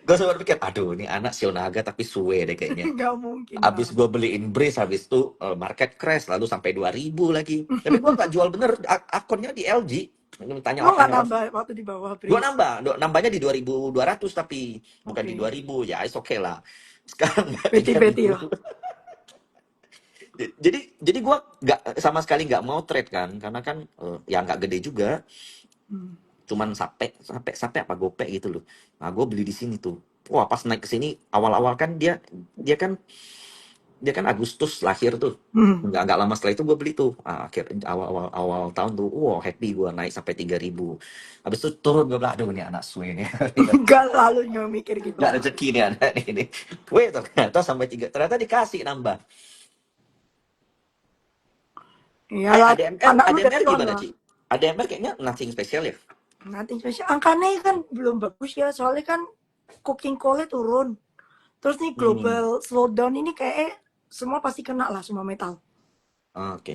Gue sempat pikir, aduh ini anak Sionaga tapi suwe deh kayaknya. Nggak mungkin lah. Abis gue beliin Breeze, habis itu market crash, lalu sampai 2.000 lagi. Tapi gue nggak jual bener, akunnya di LG. Tanya Lo nggak tanya orang. nambah waktu di bawah Gue Bris. nambahnya di 2.200 tapi bukan di Oke. 2.000 ya, it's okay lah. Sekarang nggak tiga Beti-beti ribu. lah. Jadi gue nggak sama sekali nggak mau trade kan, karena kan ya nggak gede juga, Hmm. cuman sampai sampai sampai apa gope gitu loh. Nah gue beli di sini tuh. Wah pas naik ke sini awal-awal kan dia kan dia kan Agustus lahir tuh. Hmm. Nggak lama setelah itu gue beli tuh. Akhir awal tahun tuh, wow happy gue naik sampai 3.000. Habis itu turun gue bilang, aduh ini anak suwe nih. Nggak lalu nggak mikir gitu. Nggak rezeki nih anak ini. Weh ternyata sampai 3, ternyata dikasih nambah. Iyalah, ADMR, anak lu udah ADMR cuan gimana lah. Ci? ADMR kayaknya nothing spesial ya? Nanti spesial. Angkanya kan belum bagus ya, soalnya kan cooking coal turun. Terus nih Hmm, global slowdown ini kayak semua pasti kena lah semua metal. oke.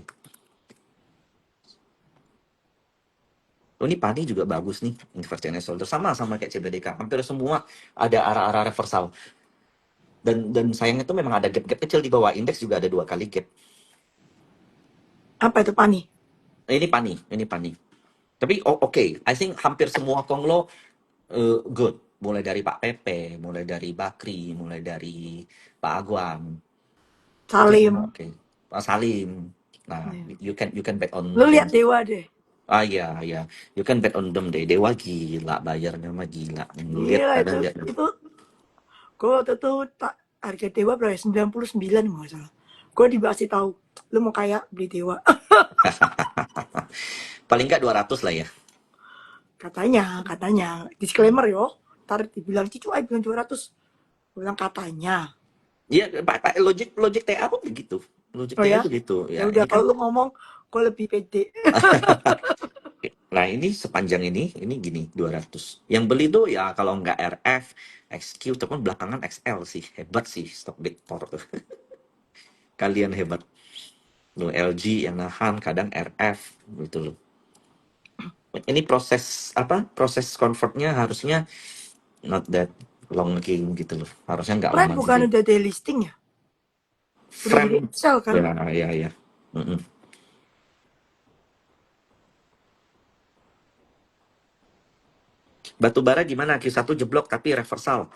Oh, ini Pani juga bagus nih, Inverted Shoulder. Sama kayak CBDK. Hampir semua ada arah-arah reversal. Dan sayangnya tuh memang ada gap-gap kecil di bawah. Indeks juga ada 2 kali gap. Apa itu Pani? Ini Pani. Tapi oke. I think hampir semua Konglo good. mulai dari Pak Pepe, mulai dari Bakri, mulai dari Pak Agwang, itu semua Salim. oke. Pak Salim. Nah, Iya. you can bet Lu on them. lihat Dewa deh. Ah iya iya, you can bet on them deh. Dewa gila, bayarnya mah gila. Lihat Gila kadang itu. lihat. Itu gue waktu itu tak harga Dewa berapa ya? 99 nggak salah. Gue dikasih tahu, lu mau kayak beli Dewa. Paling nggak 200 lah ya. Katanya. Disclaimer yo. Ntar dibilang Cicu, bilang 200. Gue bilang katanya. Iya, Pak Logic Logic TA pun begitu. Logic Oh TA ya? begitu. Ya Ya, udah ini kan. kalau lu ngomong, gue lebih pede. Nah, ini sepanjang ini gini 200. Yang beli tuh ya kalau nggak RF, XQ, ataupun belakangan XL sih. Hebat sih stok Victor tuh. Kalian hebat. Loh, LG yang nahan, kadang RF gitu loh. Ini proses apa? Proses convertnya harusnya not that long game gitu loh. Harusnya nggak Fred lama bukan gitu. udah delisting ya? Udah jadi Frame Excel kan? ya ya ya. Mm-mm. Batubara gimana? Q1 jeblok tapi reversal.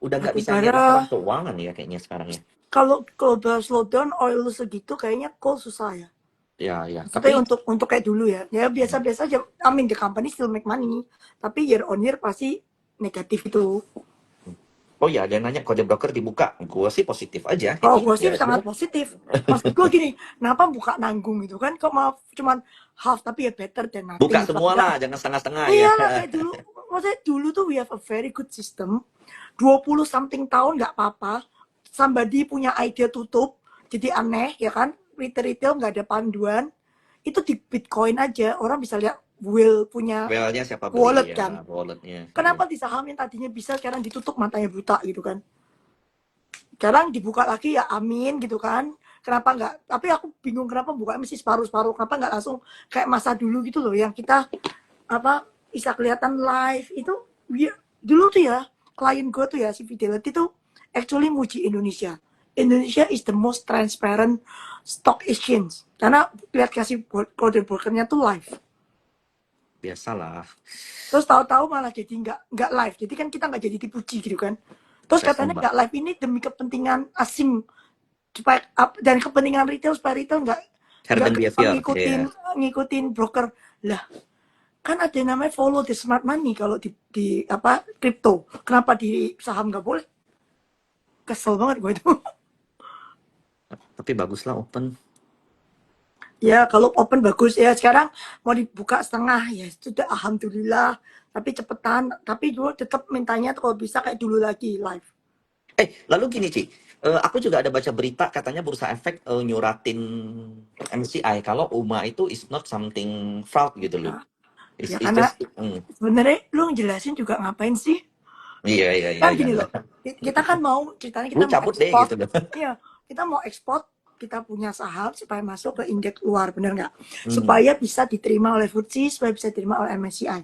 Udah nggak bisa nyari Batubara, laporan keuangan ya kayaknya sekarang ya. kalau global slowdown, oil segitu kayaknya coal susah ya. Ya ya. Maksudnya Tapi untuk kayak dulu ya. Ya biasa-biasa aja. I mean, the company still make money. Tapi year on year pasti negatif itu. oh ya, ada yang nanya kode broker dibuka. Gue sih positif aja. Kalau gue sih Ya, sangat positif. Maksud gue gini, kenapa buka nanggung gitu kan? Kok maaf cuman half tapi ya better than buka nothing gitu. semua Ada, lah, jangan setengah-setengah ya. iyalah kayak dulu. Maksudnya dulu tuh we have a very good system. 20 something tahun nggak apa-apa. Somebody punya ide tutup. Jadi aneh ya kan. Retail nggak ada panduan. Itu di Bitcoin aja. Orang bisa lihat will punya Well-nya siapa beli wallet ya, kan. walletnya. Iya. Kenapa di saham yang tadinya bisa sekarang ditutup matanya buta gitu kan. Sekarang dibuka lagi ya amin gitu kan. Kenapa nggak, tapi aku bingung kenapa buka mesti separuh-separuh, kenapa nggak langsung kayak masa dulu gitu loh yang kita apa bisa kelihatan live itu. Dulu tuh ya klien gue tuh ya si Fidelity tuh actually muji Indonesia. Indonesia is the most transparent stock exchange karena lihat kasih kode brokernya tuh live. Biasalah. Terus tahu-tahu malah jadi nggak live. Jadi kan kita nggak jadi dipuji gitu kan. Terus Saya katanya sembah. nggak live ini demi kepentingan asing supaya dan kepentingan retail supaya retail nggak Hidden behavior. ngikutin Iya. ngikutin broker lah. Kan ada yang namanya follow the smart money kalau di apa kripto. Kenapa di saham nggak boleh? Kesel banget gue itu. Tapi baguslah open. Ya kalau open bagus ya, sekarang mau dibuka setengah ya sudah alhamdulillah, tapi cepetan, tapi dulu tetap mintanya tuh kalau bisa kayak dulu lagi live. Lalu gini, Ci. Aku juga ada baca berita katanya Bursa Efek nyuratin MCI kalau UMA itu is not something fraud gitu loh. Nah, ya It's karena just sebenarnya lu ngejelasin juga ngapain sih? iya iya iya Kan iya. gini loh, kita kan mau ceritanya Lu kita mau cabut deh ekspor, gitu loh. ya kita mau ekspor, kita punya saham supaya masuk ke indeks luar, bener nggak? Hmm. Supaya bisa diterima oleh FTSE, supaya bisa diterima oleh MSCI.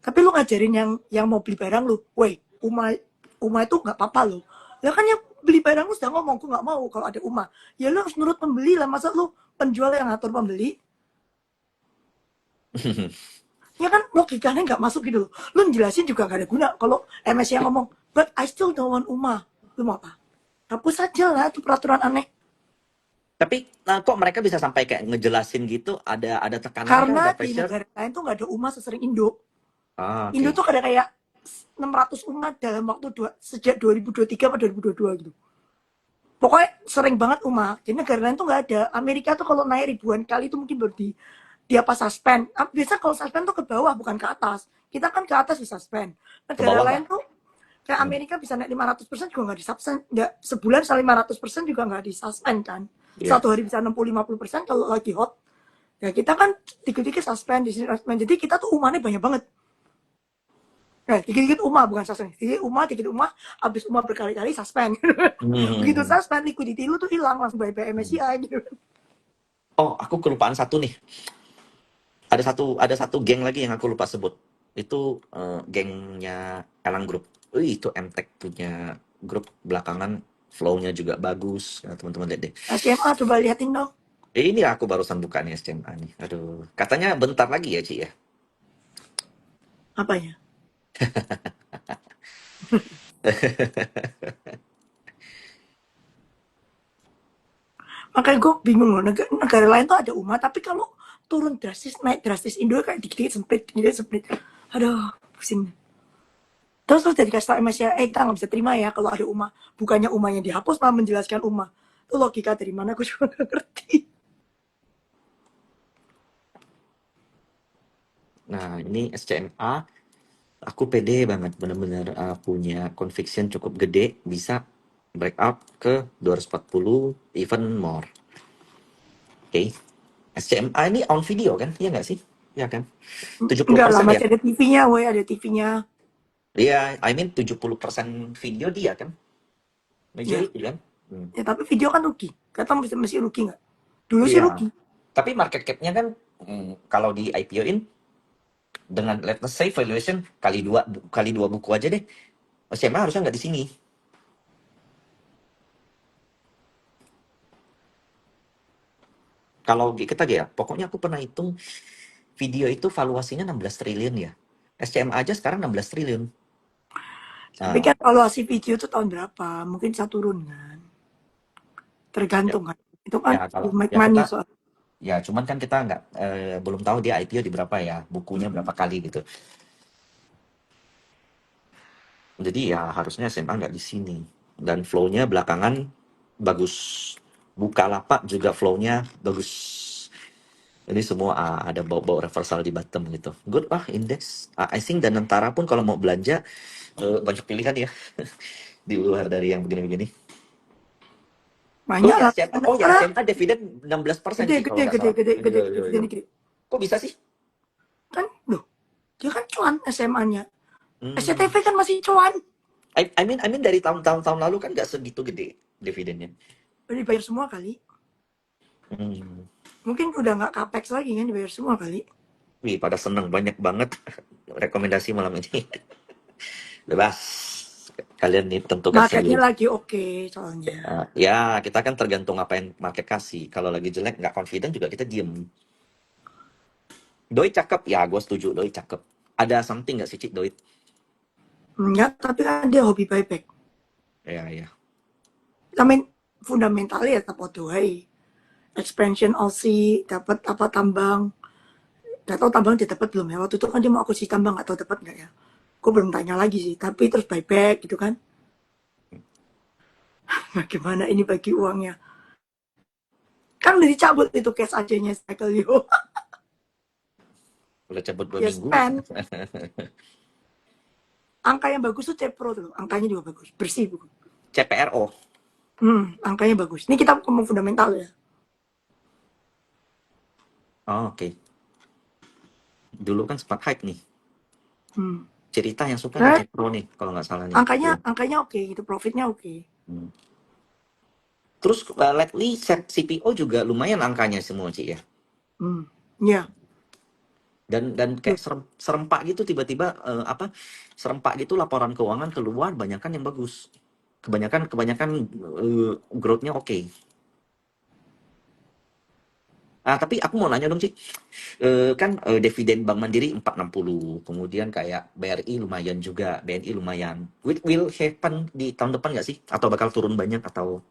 Tapi lu ngajarin yang mau beli barang lu, woi, UMA itu nggak apa-apa loh. Ya kan yang beli barang lu sudah ngomong, aku nggak mau kalau ada UMA. Ya lu harus nurut pembeli lah, masa lu penjual yang ngatur pembeli? Ya kan logikanya nggak masuk gitu loh. Lu jelasin juga nggak ada guna. Kalau MSCI yang ngomong, but I still don't want UMA. Lu mau apa? Hapus aja lah itu peraturan aneh. Tapi kok mereka bisa sampai kayak ngejelasin gitu? Ada tekanan kah? Karena Ada di pressure? negara lain tuh nggak ada UMA sesering Indo. Ah, Indo oke. tuh ada kayak 600 umat dalam waktu sejak 2023 atau 2022 gitu. Pokoknya sering banget UMA. Jadi negara lain tuh nggak ada. Amerika tuh kalau naik ribuan kali itu mungkin baru di apa suspend. Biasa kalau suspend tuh ke bawah bukan ke atas. Kita kan ke atas bisa suspend. Ke Negara bawah nggak? lain tuh kayak Hmm. Amerika bisa naik 500% juga nggak disuspend. Nggak, sebulan sekali 500% juga nggak disuspend kan. Iya. Satu hari bisa 60-50% kalau lagi hot. Ya kita kan dikit-dikit suspend, di sini suspend. Jadi kita tuh umahnya banyak banget. Dikit-dikit umah bukan suspend. Dikit umah, habis umah berkali-kali suspend. Begitu Hmm. suspend, liquidity lu tuh hilang langsung by MSCI gitu. Oh, aku kelupaan satu nih. Ada satu geng lagi yang aku lupa sebut. Itu gengnya Elang Group. Itu MTech punya grup belakangan flow-nya juga bagus. Ya, teman-teman lihat deh. SMA coba liatin dong. Ini aku barusan buka nih SCMA nih. Aduh, katanya bentar lagi ya, Ci ya. Apanya? Makanya gue bingung loh, negara lain tuh ada UMA, tapi kalau turun drastis, naik drastis, Indo kayak dikit-dikit sempit. Aduh, pusing. Terus dari kasih tau MSC, kita nggak bisa terima ya kalau ada UMA. Bukannya UMA-nya dihapus, malah menjelaskan UMA. Itu logika dari mana, aku juga nggak ngerti. Nah, ini SCMA, aku pede banget, bener-bener punya conviction cukup gede, bisa breakout ke 240, even more. Oke. SCMA ini on video kan? Iya nggak sih? Iya kan? Enggak lah, 70% ya? masih ada TV-nya, woi, ada TV-nya. Iya, I mean 70% video dia kan? Ya, Majority kan? Hmm. ya tapi video kan rugi. Kata masih rugi nggak? Dulu sih Iya. rugi. Tapi market cap-nya kan kalau di IPO-in dengan let's say valuation kali dua buku aja deh. SMA harusnya nggak di sini. Kalau kita ya, pokoknya aku pernah hitung video itu valuasinya 16 triliun ya. SCM aja sekarang 16 triliun. Tapi Nah, kan valuasi video itu tahun berapa? Mungkin bisa turun kan? ya, Tergantung kan. Itu ya kan kalau you make ya kita money soal. ya cuman kan kita nggak belum tahu dia IPO di berapa ya, bukunya berapa kali gitu. Jadi ya harusnya SMA nggak di sini. Dan flow-nya belakangan bagus. Bukalapak juga flow-nya bagus. Ini semua ada bau-bau reversal di bottom gitu. Good lah indeks. I think Danantara pun kalau mau belanja banyak pilihan ya di luar dari yang begini-begini. Banyak lah. Oh ya, Karena SMA dividen 16% gede, sih kalau gede, nggak gede, salah. gede, gede, Iya, gede, iya, gede, iya. gede. Kok bisa sih? Kan, loh, dia kan cuan SMA-nya. Hmm. SCTV kan masih cuan. I mean dari tahun-tahun lalu kan nggak segitu gede dividennya. Udah dibayar semua kali. Hmm. Mungkin udah nggak capex lagi kan, dibayar semua kali. Wih, pada seneng banyak banget rekomendasi malam ini. Bebas. Kalian nih tentukan Marketnya sendiri. lagi oke soalnya. Ya, kita kan tergantung apa yang market kasih. Kalau lagi jelek, nggak confident juga kita diem. Doi cakep, ya gue setuju. Doi cakep. Ada something nggak sih, Cik, Doi? Enggak, tapi kan dia hobi buyback. Ya, ya. Tapi fundamentalnya ya tetap O2. Expansion OC, dapat apa tambang. Gak tau tambang dia dapat belum ya. Waktu itu kan dia mau akuisisi tambang, gak tau dapat nggak ya. Gue belum tanya lagi sih. Tapi terus buyback gitu kan. Bagaimana ini bagi uangnya? Kan udah dicabut itu cash aja-nya Cycle Yo. Udah cabut 2 Dia minggu. spend. Angka yang bagus tuh Cepro tuh. Angkanya juga bagus. Bersih. CPRO. Angkanya bagus. Ini kita ngomong fundamental ya. Oh, oke. Dulu kan sempat hype nih. Hmm. Cerita yang suka nih Nah, Cepro nih, kalau nggak salah nih. Iya. angkanya oke gitu. Profitnya oke. Hmm. Terus lately CPO juga lumayan angkanya semua, Cik ya. Ya. Dan kayak serempak gitu tiba-tiba apa serempak gitu laporan keuangan keluar banyakan yang bagus. Kebanyakan growth-nya oke. Tapi aku mau nanya dong, Cik. Kan dividen Bank Mandiri 460, kemudian kayak BRI lumayan juga, BNI lumayan. Will happen di tahun depan nggak sih? Atau bakal turun banyak atau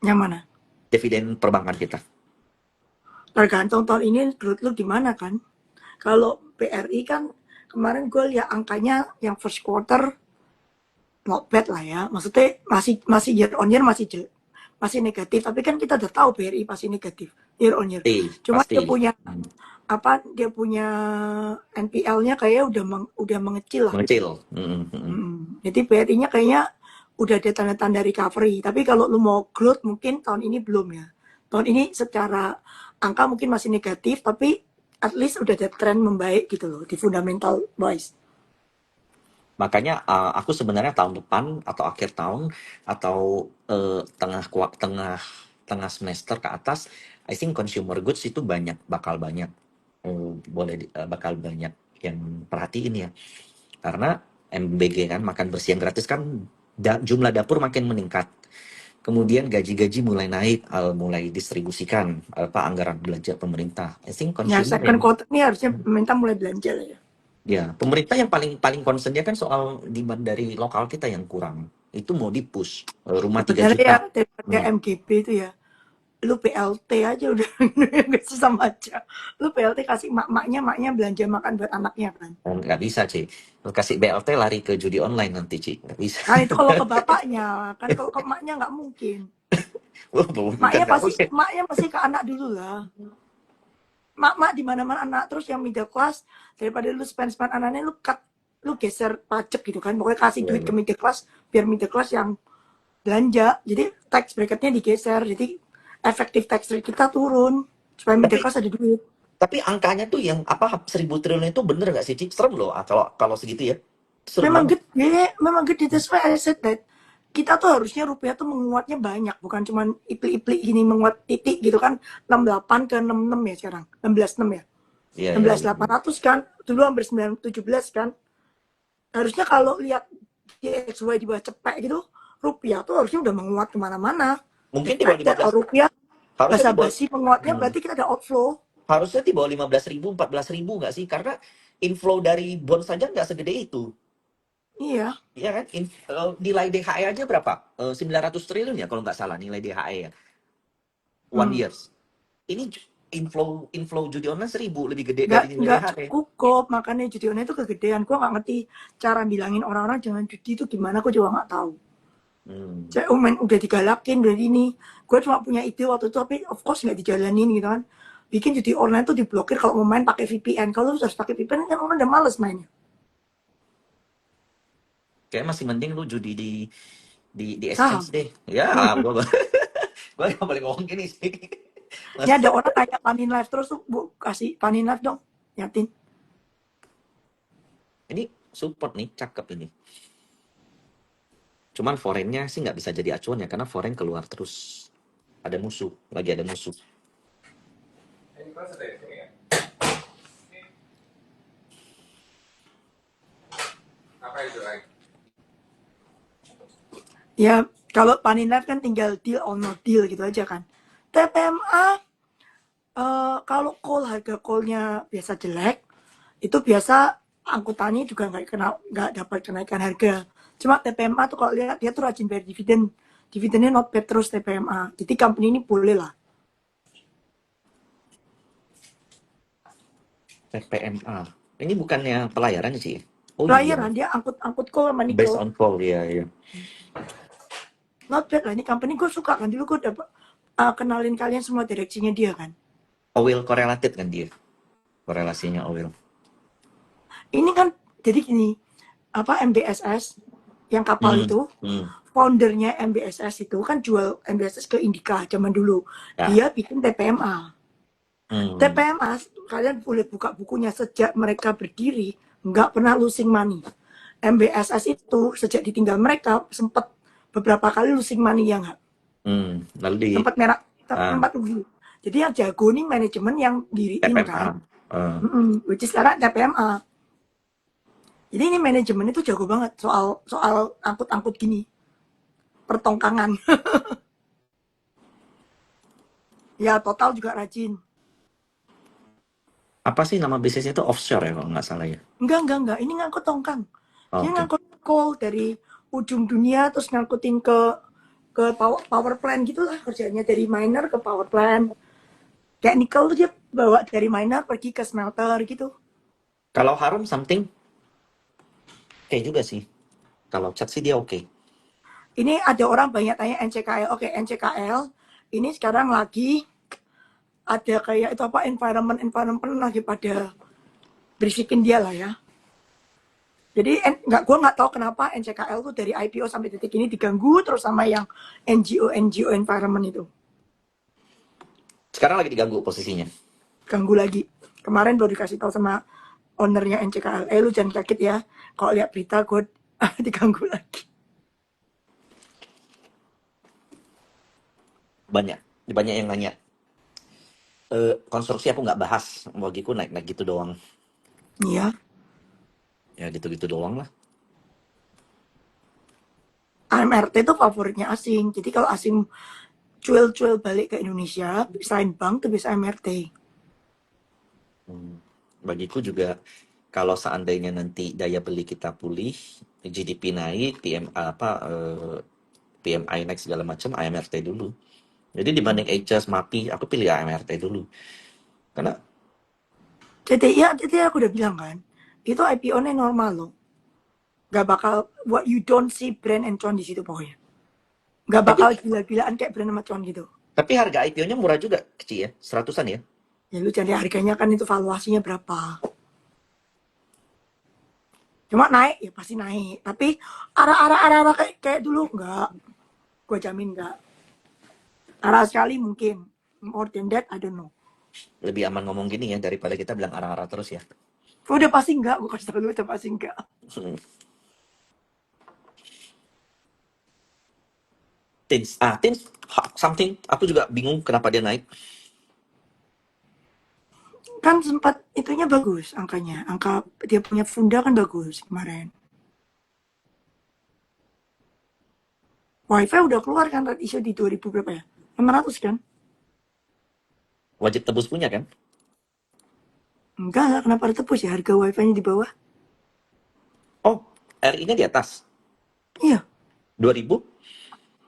Yang mana? dividen perbankan kita? Tergantung tahun ini growth lu gimana kan. Kalau BRI kan kemarin gue lihat angkanya yang first quarter not bad lah ya. Maksudnya masih year on year masih negatif. Tapi kan kita udah tahu BRI pasti negatif year on year. Cuma Pasti. dia punya apa? Dia punya NPL-nya kayak udah mengecil lah. Mengecil. Jadi BRI-nya kayaknya udah ada tanda-tanda recovery. Tapi kalau lu mau growth mungkin tahun ini belum ya. Tahun ini secara angka mungkin masih negatif, tapi at least udah ada tren membaik gitu loh di fundamental wise. Makanya aku sebenarnya tahun depan atau akhir tahun atau tengah tengah semester ke atas, I think consumer goods itu bakal banyak bakal banyak yang perhatiin ya. Karena MBG kan makan bersih yang gratis kan jumlah dapur makin meningkat. Kemudian gaji-gaji mulai naik, mulai distribusikan apa anggaran belanja pemerintah. I think Ya consumer second yang quarter ini harusnya pemerintah mulai belanja lah ya. Ya, pemerintah yang paling paling concernnya kan soal demand dari lokal kita yang kurang. Itu mau di-push rumah 3 Sebenarnya ya juta. daripada Hmm. MGP itu ya, lu PLT aja udah nggak susah aja. Lu PLT kasih mak-maknya, maknya belanja makan buat anaknya kan. Oh, nggak bisa, Ci. Lu kasih BLT lari ke judi online nanti, Ci. Nggak bisa. Kan itu kalau ke bapaknya, kan kalau ke emaknya nggak mungkin. Bukan nggak mungkin. Maknya pasti ke anak dulu lah. Mak-mak di mana-mana anak terus yang middle class daripada lu spend anaknya lu cut, lu geser pajak gitu kan. Pokoknya kasih Iya, duit iya. ke middle class biar middle class yang belanja. Jadi tax bracketnya digeser. Jadi efektif tax rate kita turun supaya middle Tapi class ada duit. tapi angkanya tuh yang apa 1.000 triliun itu bener nggak sih, Ci? Serem loh kalau kalau segitu ya. Serem banget. Memang gede. That's why I said that kita tuh harusnya rupiah tuh menguatnya banyak, bukan cuma iplik-iplik gini menguat titik gitu kan. 68 ke 66 ya sekarang. 16,6 ya. Iya, enam iya, belas iya. delapan ratus kan. Dulu hampir 917 kan. Harusnya kalau lihat DXY di bawah cepek gitu, rupiah tuh harusnya udah menguat kemana-mana. The Mungkin di bawah fact that 15, rupiah harusnya di bawah, basa-basi menguatnya hmm, berarti kita ada outflow. harusnya di bawah 15.000, 14.000 nggak sih? Karena inflow dari bond saja nggak segede itu. Iya. Iya kan? Nilai DHE aja berapa? 900 triliun ya kalau nggak salah nilai DHE ya. One Hmm. years. Ini inflow inflow judi online 1.000 lebih gede dari nilai Nggak DHE. cukup kok, makanya judi online itu kegedean. Gue nggak ngerti cara bilangin orang-orang jangan judi itu gimana, gue juga nggak tahu. Hmm. Saya udah digalakin dari ini, gue cuma punya ide waktu itu tapi of course nggak dijalanin gitu kan. Bikin judi online tuh diblokir kalau mau main pakai VPN. Kalau harus pakai VPN kan orang udah males mainnya. Kayak masih mending lu judi di exchange Saham. deh. Ya, gua gua nggak boleh ngomong gini sih. Ini Mas, ada orang kayak panin live terus tuh, bu kasih panin live dong, nyatin. ini support nih, cakep ini. Cuman foreignnya sih nggak bisa jadi acuan ya, karena foreign keluar terus. Ada musuh, lagi ada musuh. Apa itu, Ay? Ya kalau panin live kan tinggal deal or no deal gitu aja kan. TPMA kalau call harga callnya biasa jelek, itu biasa angkutannya juga nggak dapat kenaikan harga. Cuma TPMA tuh kalau lihat dia tuh rajin bayar dividen, dividennya not bad terus TPMA. Jadi company ini boleh lah. PPMA. Ini bukannya pelayaran sih? Oh iya, Pelayaran dia angkut angkut call sama based nikel. on call ya, ya. Not bad lah ini company gue suka kan dulu gue dapat kenalin kalian semua direksinya dia kan. Oil correlated kan dia, korelasinya oil. Ini kan jadi gini, apa MBSS yang kapal Hmm, itu, hmm, foundernya MBSS itu kan jual MBSS ke Indika zaman dulu. ya, Dia bikin TPMA. hmm, TPMA kalian boleh buka bukunya sejak mereka berdiri nggak pernah losing money. MBSS itu sejak ditinggal mereka sempat beberapa kali losing money ya nggak? lalu di Sempat merah, ah, tempat rugi. Jadi yang jago nih manajemen yang diriin PPMA. kan. ah. Which is sekarang TPMA. Jadi ini manajemen itu jago banget soal soal angkut-angkut gini, pertongkangan. Ya total juga rajin. Apa sih nama bisnisnya itu offshore ya kalau nggak salah ya? Enggak. Ini ngangkut tongkang. Oh, Dia oke. ngangkut coal dari ujung dunia terus ngangkutin ke power plant gitulah kerjanya dari miner ke power plant. Kayak nikel tuh dia bawa dari miner pergi ke smelter gitu. Kalau Harum something, oke juga sih. Kalau chat sih dia oke. Ini ada orang banyak tanya NCKL. Oke, NCKL ini sekarang lagi ada kayak itu apa environment lagi pada berisikin dia lah ya. Jadi gue nggak tahu kenapa NCKL tuh dari IPO sampai detik ini diganggu terus sama yang NGO environment itu. Sekarang lagi diganggu posisinya. Ganggu lagi. Kemarin baru dikasih tahu sama ownernya NCKL. Lu jangan kaget ya. Kalau lihat berita gue diganggu lagi. Banyak, banyak yang nanya. Konstruksi aku nggak bahas, bagiku naik-naik gitu doang. Iya. Ya gitu-gitu doang lah. AMRT itu favoritnya asing. Jadi kalau asing cuel-cuel balik ke Indonesia, selain bank tuh bisa AMRT. Hmm. Bagiku juga kalau seandainya nanti daya beli kita pulih, GDP naik, PMI naik segala macam, AMRT dulu. Jadi dibanding HS, MAPI, aku pilih AMRT dulu. Karena CTI aku udah bilang kan, itu IPO-nya normal loh. Gak bakal, what you don't see brand and Con di situ pokoknya. Gak tapi bakal gila-gilaan kayak brand sama Con gitu. tapi harga IPO-nya murah juga, kecil ya, 100-an ya. Ya lu cari harganya kan itu valuasinya berapa. Cuma naik ya pasti naik. Tapi arah-arah kayak dulu enggak. Gue jamin enggak. Arah sekali mungkin. More than that, I don't know. Lebih aman ngomong gini ya daripada kita bilang arah-arah terus ya. Udah pasti enggak, gue kasih tau lu udah pasti enggak. Tins something, aku juga bingung kenapa dia naik. Kan sempat itunya bagus angkanya. Angka dia punya Funda kan bagus kemarin. Wifi udah keluar kan red issue di 2000 berapa ya? 600 kan? Wajib tebus punya kan? Enggak, kenapa tebus ya harga wifi-nya di bawah? Oh, RI-nya di atas. Iya, 2000?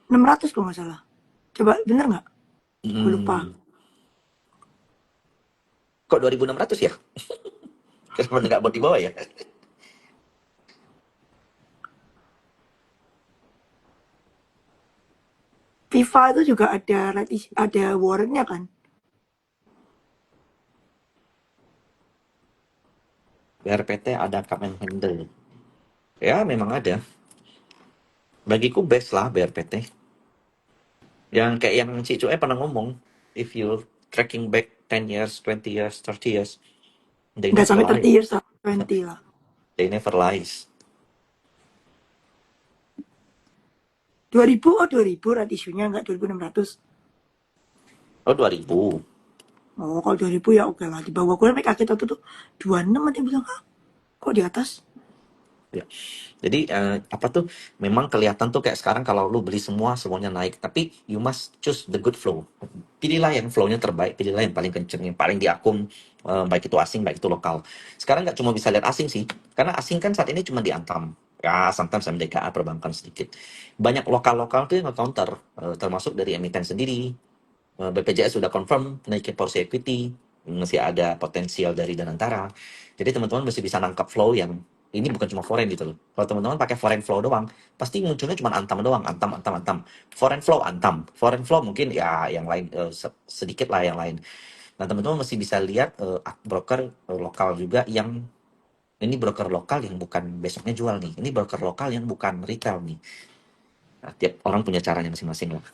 600 kalau nggak salah. Coba bener nggak? Gue lupa. Kok 2600 ya? Kenapa nggak buat di bawah ya? FIFA itu juga ada warrantnya kan? BRPT ada command handle. Ya, memang ada. Bagiku best lah BRPT. Yang kayak yang si Cuy pernah ngomong, if you tracking back 10 years, 20 years, 30 years, they Nggak never sampai lie. 30 years lah, 20 lah. They never lies. 2000, oh 2000 red issue-nya nggak 2600. Oh, 2000. Oh kalau 2000 ya oke lah. Di bawah gue sampai kaget waktu tuh 26 ada yang bilang, ah, kok di atas? Ya. Jadi apa tuh memang kelihatan tuh kayak sekarang kalau lu beli semuanya naik, tapi you must choose the good flow. Pilihlah yang flow-nya terbaik, pilihlah yang paling kenceng, yang paling diakum, baik itu asing, baik itu lokal. Sekarang nggak cuma bisa lihat asing sih, karena asing kan saat ini cuma diantam. Ya, sometimes MDKA perbankan sedikit. Banyak lokal-lokal tuh yang nge-counter, termasuk dari emiten sendiri. BPJS sudah confirm naikin porsi equity, masih ada potensial dari Danantara. Jadi teman-teman masih bisa nangkap flow yang ini bukan cuma foreign gitu loh. Kalau teman-teman pakai foreign flow doang, pasti munculnya cuma antam doang, antam, antam, antam. Foreign flow antam, foreign flow mungkin ya yang lain sedikit lah yang lain. Nah teman-teman masih bisa lihat broker lokal juga yang ini broker lokal yang bukan besoknya jual nih, ini broker lokal yang bukan retail nih. Nah, tiap orang punya caranya masing-masing lah.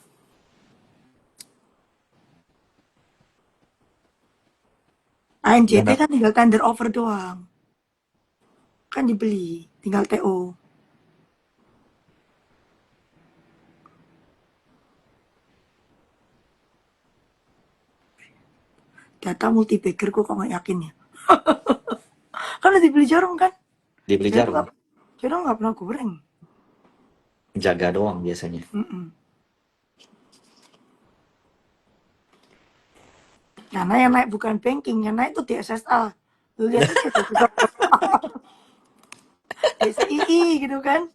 ANJP Dan kan tinggal tender offer doang. Kan dibeli, tinggal TO. Data multi-bagger gue kok nggak yakin ya. Kan udah dibeli Jarum kan? dibeli Jarum, Jarum nggak pernah goreng. jaga doang biasanya. Karena yang naik bukan banking, yang naik itu DSSA. Lu lihat aja tuh. DSII gitu kan.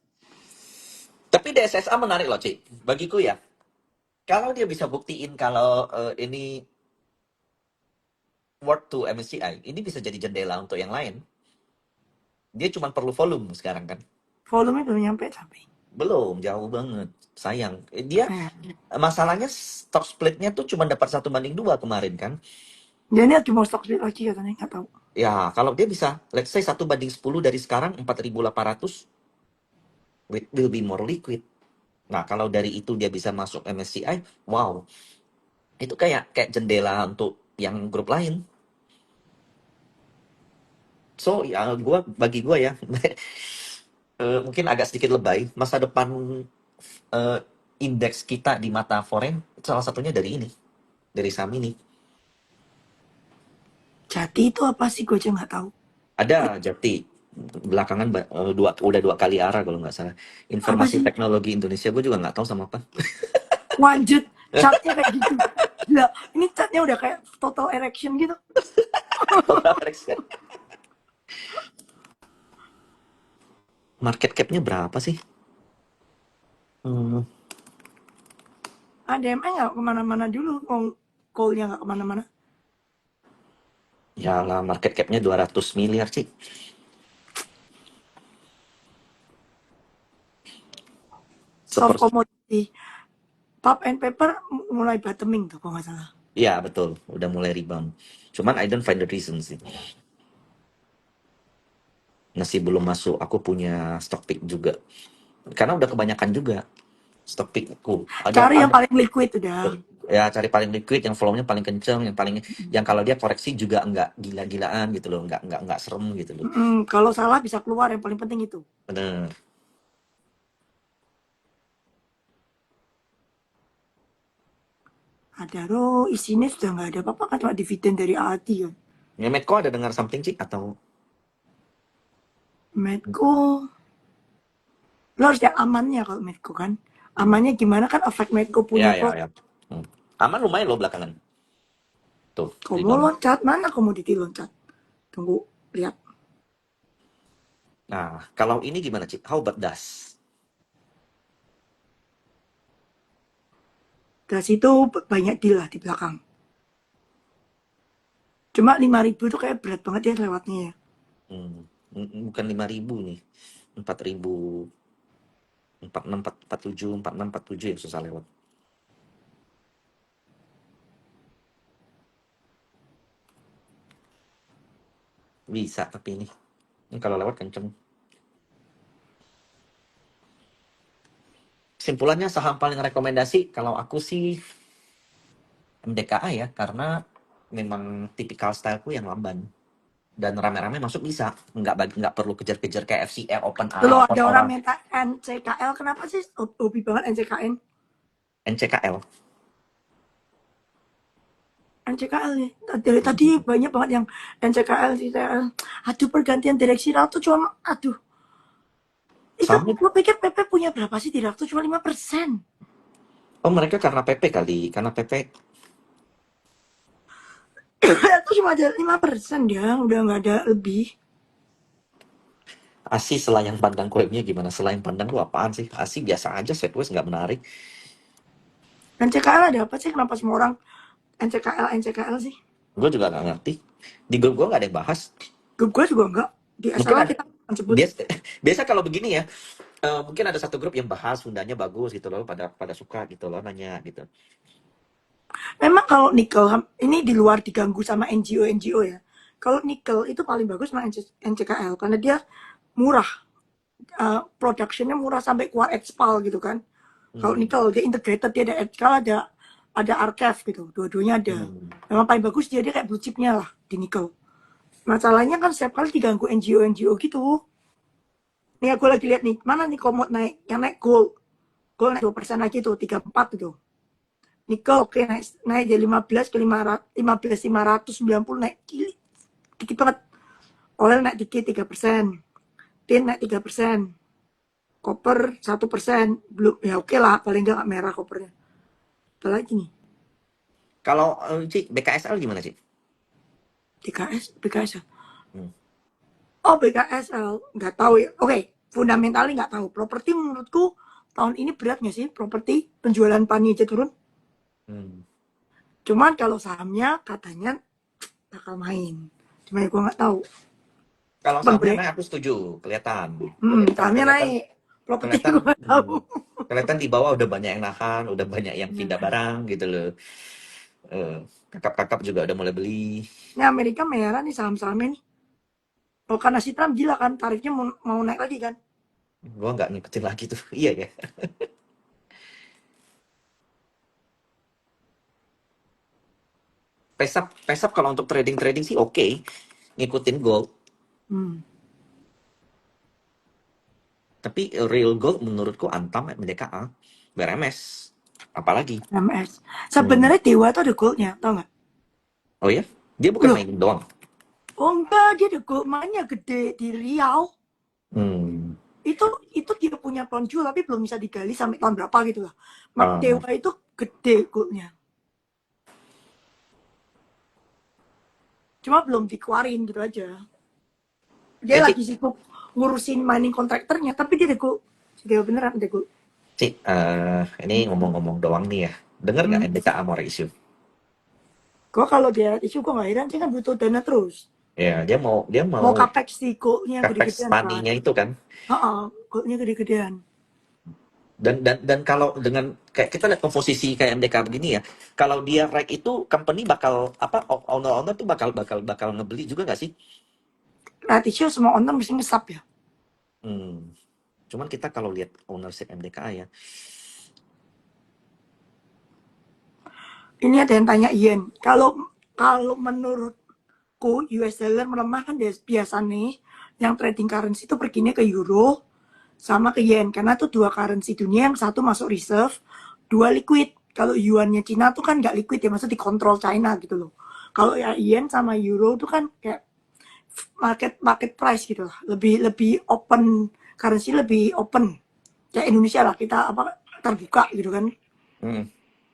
Tapi DSSA menarik loh, Ci. Bagiku ya. Kalau dia bisa buktiin kalau ini worth to MSCI, ini bisa jadi jendela untuk yang lain. Dia cuma perlu volume sekarang kan. Volume belum nyampe tapi. Belum, jauh banget. Sayang. Dia masalahnya stock splitnya tuh cuma dapat 1/2 kemarin kan. Dia ini cuma stock split lagi katanya, nggak tahu. Ya, kalau dia bisa, let's say 1/10 dari sekarang 4.800, will be more liquid. Nah, kalau dari itu dia bisa masuk MSCI, wow. Itu kayak jendela untuk yang grup lain. So, ya bagi gue ya, mungkin agak sedikit lebay. Masa depan indeks kita di mata foreign, salah satunya dari ini. Dari saham ini. Jati itu apa sih, gue aja nggak tahu. Ada Jati. Belakangan udah 2 kali arah kalau nggak salah. Informasi teknologi Indonesia, gue juga nggak tahu sama apa. Lanjut, catnya kayak gitu. Gila, ini catnya udah kayak total erection gitu. Market capnya berapa sih? Hmm, ADME nggak kemana-mana dulu, call-nya nggak kemana-mana. ya lah market capnya 200 miliar sih. Soft Seper, commodity, pulp and paper mulai bottoming tuh kalau nggak salah. ya betul, udah mulai rebound. Cuman I don't find the reason sih. Masih belum masuk. Aku punya stock pick juga. Karena udah kebanyakan juga stock pickku. Cari yang Ada paling liquid udah. ya cari paling liquid, yang volumenya paling kenceng, yang kalau dia koreksi juga nggak gila-gilaan gitu loh, nggak serem gitu loh. Kalau salah bisa keluar, yang paling penting itu. Bener. Adaro isinya sudah nggak ada apa-apa kan, cuma dividen dari AAT kan. Ya Medco ada dengar something sih atau? Medco, lo harus yang amannya kalau Medco kan. Hmm. Amannya gimana kan, efek Medco Ya punya ya ya. Hmm. Aman lumayan loh belakangan. Tuh, kamu rebound. loncat, mana komoditi loncat? Tunggu, lihat. Nah, kalau ini gimana Cik? How about das? Dari situ banyak deal lah di belakang. Cuma 5.000 tuh kayak berat banget ya lewatnya ya. Hmm. Bukan 5.000 nih. 4.000, 46, 47, 46, 47 yang susah lewat. Bisa tapi ini kalau lewat kenceng. Simpulannya saham paling rekomendasi kalau aku sih MDKA ya, karena memang tipikal styleku yang lamban dan rame-rame masuk bisa, nggak perlu kejar-kejar kayak FCR open Kalau open ada orang orang. minta NCKL, kenapa sih hobi banget NCKN? NCKL. NCKL nih. Dari tadi banyak banget yang NCKL, CTL. Aduh, pergantian direksi Ratu cuma, aduh. Itu Sahamnya, gue pikir PP punya berapa sih di Ratu? Cuma 5%. oh mereka karena PP kali, karena PP. Ratu cuma ada 5% dia, udah nggak ada lebih. ASI selayang pandang webnya gimana? Selain pandang lu apaan sih? ASI biasa aja, sideways nggak menarik. NCKL ada apa sih? Kenapa semua orang NCKL sih? Gue juga nggak ngerti. Di grup gue nggak ada yang bahas. Grup gue juga enggak. Di Mungkin SLA ada. kita akan sebut. Biasa, biasa kalau begini ya, mungkin ada satu grup yang bahas Sundanya bagus gitu loh, pada pada suka gitu loh, nanya gitu. Memang kalau nikel, ini di luar diganggu sama NGO ya. Kalau nikel itu paling bagus sama NCKL karena dia murah. Productionnya murah sampai keluar expal gitu kan. Kalau Hmm. nikel dia integrated, dia ada expal, ada archive gitu, dua-duanya ada. Hmm. Memang paling bagus dia kayak blue chipnya lah di nikel. Masalahnya kan setiap kali diganggu NGO gitu. Nih aku lagi lihat nih, mana nih komod naik, yang naik gold. Gold naik 2% lagi tuh, 34 gitu. Nikel oke, naik dari 15 ke 15.590, naik dikit banget. Oil naik dikit 3%. Tin naik 3%. Koper 1%. Belum, ya oke lah, paling nggak merah kopernya. Apalagi nih, Kalau Cik, BKSL gimana Cik? BKS. Hmm. Oh, BKSL, nggak tahu ya. Oke, fundamentalnya nggak tahu. Properti menurutku tahun ini berat nggak sih? Properti penjualan pani aja turun. Hmm. Cuman kalau sahamnya katanya bakal main. Cuma ya gue nggak tahu. Kalau Bang sahamnya Bre, naik aku setuju, kelihatan, kelihatan, sahamnya kelihatan, naik. Properti kelihatan, gue nggak tahu. kelihatan di bawah udah banyak yang nahan, udah banyak yang pindah Nah, barang gitu loh. Eh, kakap-kakap juga udah mulai beli. ini Amerika merah nih saham-sahamnya nih. Oh, karena si Trump gila kan, tarifnya mau naik lagi kan. Gua nggak ngikutin lagi tuh. Iya ya. Pesap, pesap kalau untuk trading sih oke, ngikutin gold. Hmm, Tapi real gold menurutku Antam, MDKA, BRMS, apalagi. MS. Hmm. Sebenarnya Dewa tuh ada goldnya, tau nggak? Oh ya, dia bukan Loh, main doang. oh enggak, dia ada gold mainnya gede di Riau. Hmm. Itu dia punya tonjol tapi belum bisa digali sampai tahun berapa gitu lah. Mak Ah, Dewa itu gede goldnya. Cuma belum dikeluarin gitu aja. Dia Cik, lagi sibuk ngurusin mining kontraktornya, tapi dia dego beneran dego. Cik, ini ngomong-ngomong doang nih ya. Dengar nggak MBKA mau isu? Gua kalau dia isu gua nggak heran, dia kan butuh dana terus. Ya, dia mau Mau capex sih, goalnya capex gede-gedean kan. money-nya itu kan. Heeh, goalnya gede-gedean. Dan kalau dengan kayak kita lihat komposisi kayak MDK begini ya, kalau dia rack itu company bakal apa owner-owner tuh bakal ngebeli juga nggak sih? Ratio semua owner mesti ngesap ya. Hmm. Cuman kita kalau lihat ownership MDKA ya, Ini ada yang tanya Ian, kalau kalau menurutku US dollar melemah kan biasa nih, yang trading currency itu perginya ke euro sama ke yen, karena tuh dua currency dunia, yang satu masuk reserve, dua liquid. Kalau yuannya Cina tuh kan nggak liquid ya, maksudnya dikontrol China gitu loh. Kalau ya yen sama euro tuh kan kayak market price gitu lah, lebih lebih open, currency lebih open. Kayak Indonesia lah, kita apa terbuka gitu kan. hmm,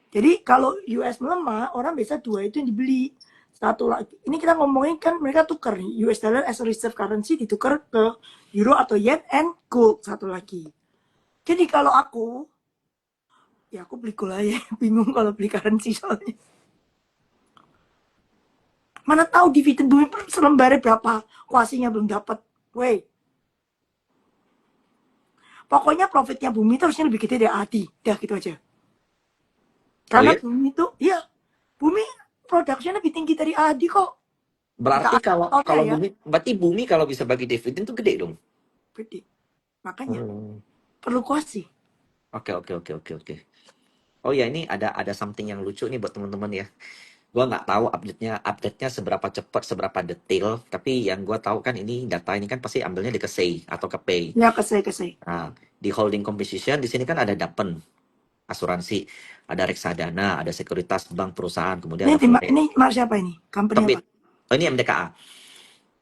Jadi kalau US melemah, orang biasa dua itu yang dibeli. Satu lagi, ini kita ngomongin kan mereka tukar nih, US dollar as a reserve currency ditukar ke euro atau yen and gold satu lagi. Jadi kalau aku, ya aku beli gold aja, bingung kalau beli currency soalnya. Mana tahu dividen bumi selembarnya berapa, kuasinya belum dapat. Wey, pokoknya profitnya bumi itu harusnya lebih gede dari Adi, dah gitu aja. oh Karena ya, bumi itu, iya, bumi production lebih tinggi dari Adi kok. berarti Kita kalau awalnya kalau ya, bumi kalau bisa bagi dividen tuh gede dong. gede. Makanya Hmm. perlu kuasi. Oke. Oh ya, ini ada something yang lucu nih buat teman-teman ya. Gua nggak tahu update-nya seberapa cepat, seberapa detail. Tapi yang gua tahu kan ini data ini kan pasti ambilnya di Kesei atau Kepay. Ya kesei. Nah, di holding composition di sini kan ada Dapen, asuransi, ada reksadana, ada sekuritas bank perusahaan, kemudian ada forex. Ini Mas siapa ini? Company apa? Kebit. Oh, ini MDKA.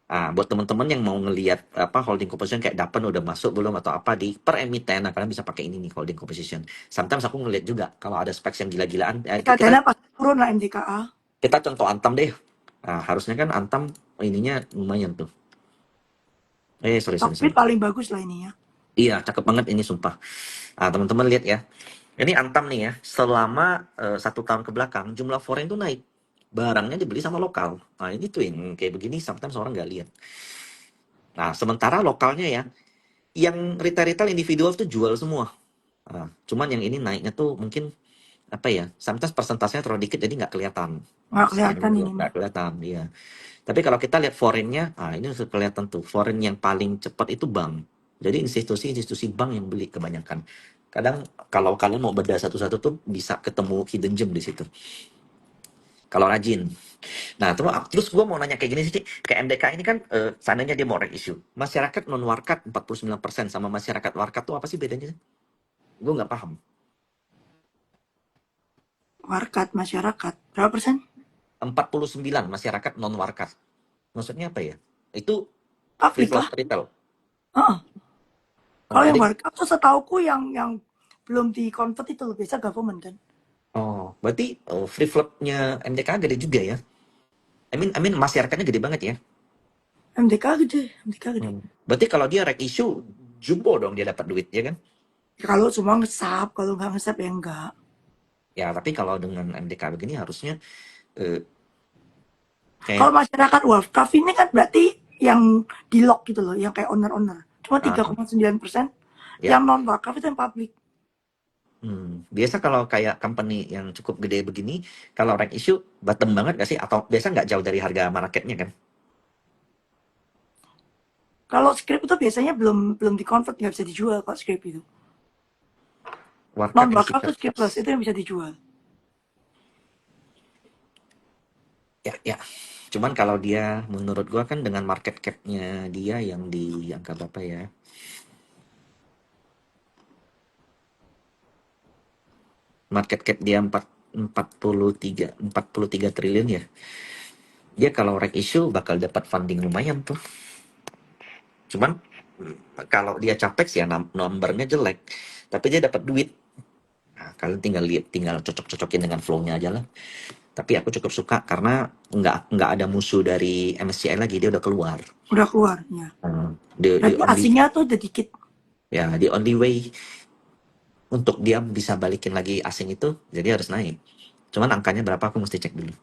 Ah, buat teman-teman yang mau ngelihat apa holding composition kayak Dapen udah masuk belum atau apa di per emiten, nah kalian bisa pakai ini nih holding composition. Sometimes aku ngeliat juga kalau ada specs yang gila-gilaan, kita Reksadana pas turun lah MDKA. kita contoh Antam deh. Nah, harusnya kan Antam ininya lumayan tuh. Sorry. Tokbit paling bagus lah ini ya. Iya, cakep banget ini sumpah. Nah, teman-teman lihat ya. Ini Antam nih ya, selama 1 tahun ke belakang jumlah foreign tuh naik. Barangnya dibeli sama lokal. Nah, ini tuh yang kayak begini sometimes orang nggak lihat. Nah, sementara lokalnya ya, yang retail-retail individual tuh jual semua. Nah, cuman yang ini naiknya tuh mungkin apa ya, sometimes persentasenya terlalu dikit jadi nggak kelihatan. Nggak kelihatan ini Nggak mah. kelihatan, iya. Tapi kalau kita lihat foreign-nya, ini kelihatan tuh. Foreign yang paling cepat itu bank. Jadi institusi-institusi bank yang beli kebanyakan. Kadang kalau kalian mau bedah satu-satu tuh bisa ketemu hidden gem di situ. Kalau rajin. Nah, terus gue mau nanya kayak gini sih, kayak MDK ini kan seandainya dia mau reg issue. Masyarakat non-warkat 49% sama masyarakat warkat tuh apa sih bedanya? Gue nggak paham. Warkat masyarakat berapa persen? 49 masyarakat non-warkat. Maksudnya apa ya? Itu free Publik float lah. retail. Heeh. Oh, Kalau yang jadi warkat tuh setauku yang belum di convert itu biasa government kan. berarti free floatnya MDK gede juga ya? I mean masyarakatnya gede banget ya? MDK gede. Berarti kalau dia reg issue, jumbo dong dia dapat duit ya kan? Ya, kalau semua ngesap, kalau nggak ngesap ya enggak. Ya, tapi kalau dengan MDK begini harusnya eh, Kalau kayak masyarakat wakaf ini kan berarti yang di lock gitu loh, yang kayak owner-owner. Cuma ah, 3,9%. ya. Yang non wakaf itu yang publik. Biasa kalau kayak company yang cukup gede begini, kalau reg issue bottom banget gak sih? Atau biasa nggak jauh dari harga marketnya kan? Kalau script itu biasanya belum di convert, nggak bisa dijual kalau script itu. Non Warkat wakaf etiket. tuh scriptless itu yang bisa dijual. Ya. Cuman kalau dia menurut gua kan dengan market cap-nya dia yang di angka berapa ya? Market cap dia 43 triliun ya. Dia kalau reg issue bakal dapat funding lumayan tuh. Cuman kalau dia capex ya numbernya jelek, tapi dia dapat duit. Nah, kalian tinggal lihat, tinggal cocok-cocokin dengan flow-nya aja lah. Tapi aku cukup suka karena nggak ada musuh dari MSCI lagi, dia udah keluar. Udah keluar ya. The Berarti only asingnya tuh udah dikit. ya the only way untuk dia bisa balikin lagi asing itu jadi harus naik. Cuman angkanya berapa aku mesti cek dulu.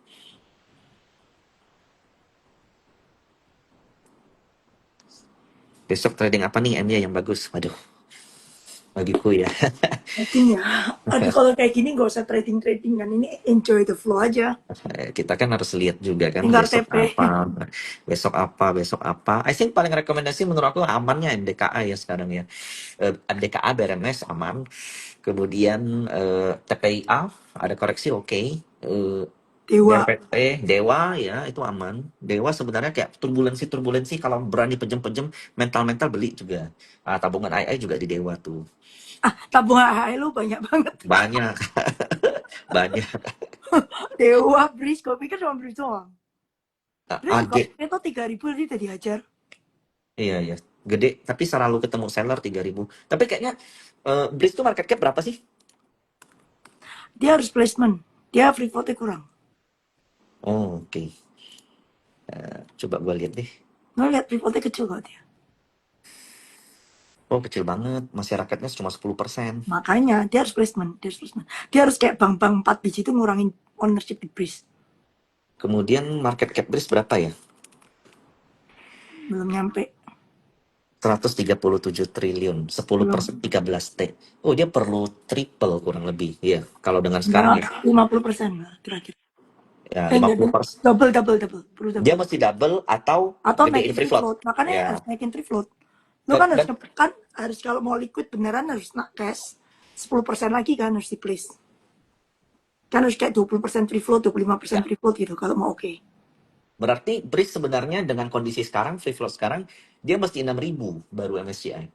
Besok trading apa nih MY yang bagus? Waduh, bagiku ya. Trading ya. Aduh kalau kayak gini nggak usah trading kan. Ini enjoy the flow aja. Kita kan harus lihat juga kan Tinggal besok TP. apa, besok apa, besok apa. I think paling rekomendasi menurut aku amannya MDKA ya sekarang ya. MDKA BRMS aman. Kemudian TPIA ada koreksi oke. Dewa. DPT Dewa ya itu aman. Dewa sebenarnya kayak turbulensi kalau berani pejem-pejem mental beli juga. Tabungan II juga di Dewa tuh. Tabungan AHL lu banyak banget. Banyak. Banyak. Dewa, Breeze. Gue pikir cuma Breeze doang. Breeze juga AG itu 3.000 tadi udah dihajar. iya ya gede tapi selalu ketemu seller 3.000. Tapi kayaknya Breeze tuh market cap berapa sih? Dia harus placement. Dia free floatnya kurang. Oh, oke. Coba gua lihat deh. Lo lihat free floatnya kecil kok dia. Oh, kecil banget. Masyarakatnya cuma 10%. Makanya dia harus placement. Dia harus kayak bank-bank 4 biji itu ngurangin ownership di Breeze. Kemudian market cap Breeze berapa ya? Belum nyampe. 137 triliun, 10% Belum. 13T. Oh, dia perlu triple kurang lebih. Iya, kalau dengan sekarang ya. Ya, 50% lah kira-kira. Ya, Enggak deh. 50%. Double. Perlu Dia double. mesti double atau Atau gedein naikin free free float. float. Makanya Ya. harus naikin free float. Lo Dan, kan harus dan kan harus kalau mau liquid beneran harus nak cash 10% lagi kan harus di place. Kan harus kayak 20% free float, 25% ya, free float gitu kalau mau oke. berarti Breeze sebenarnya dengan kondisi sekarang, free float sekarang, dia mesti 6.000 baru MSCI.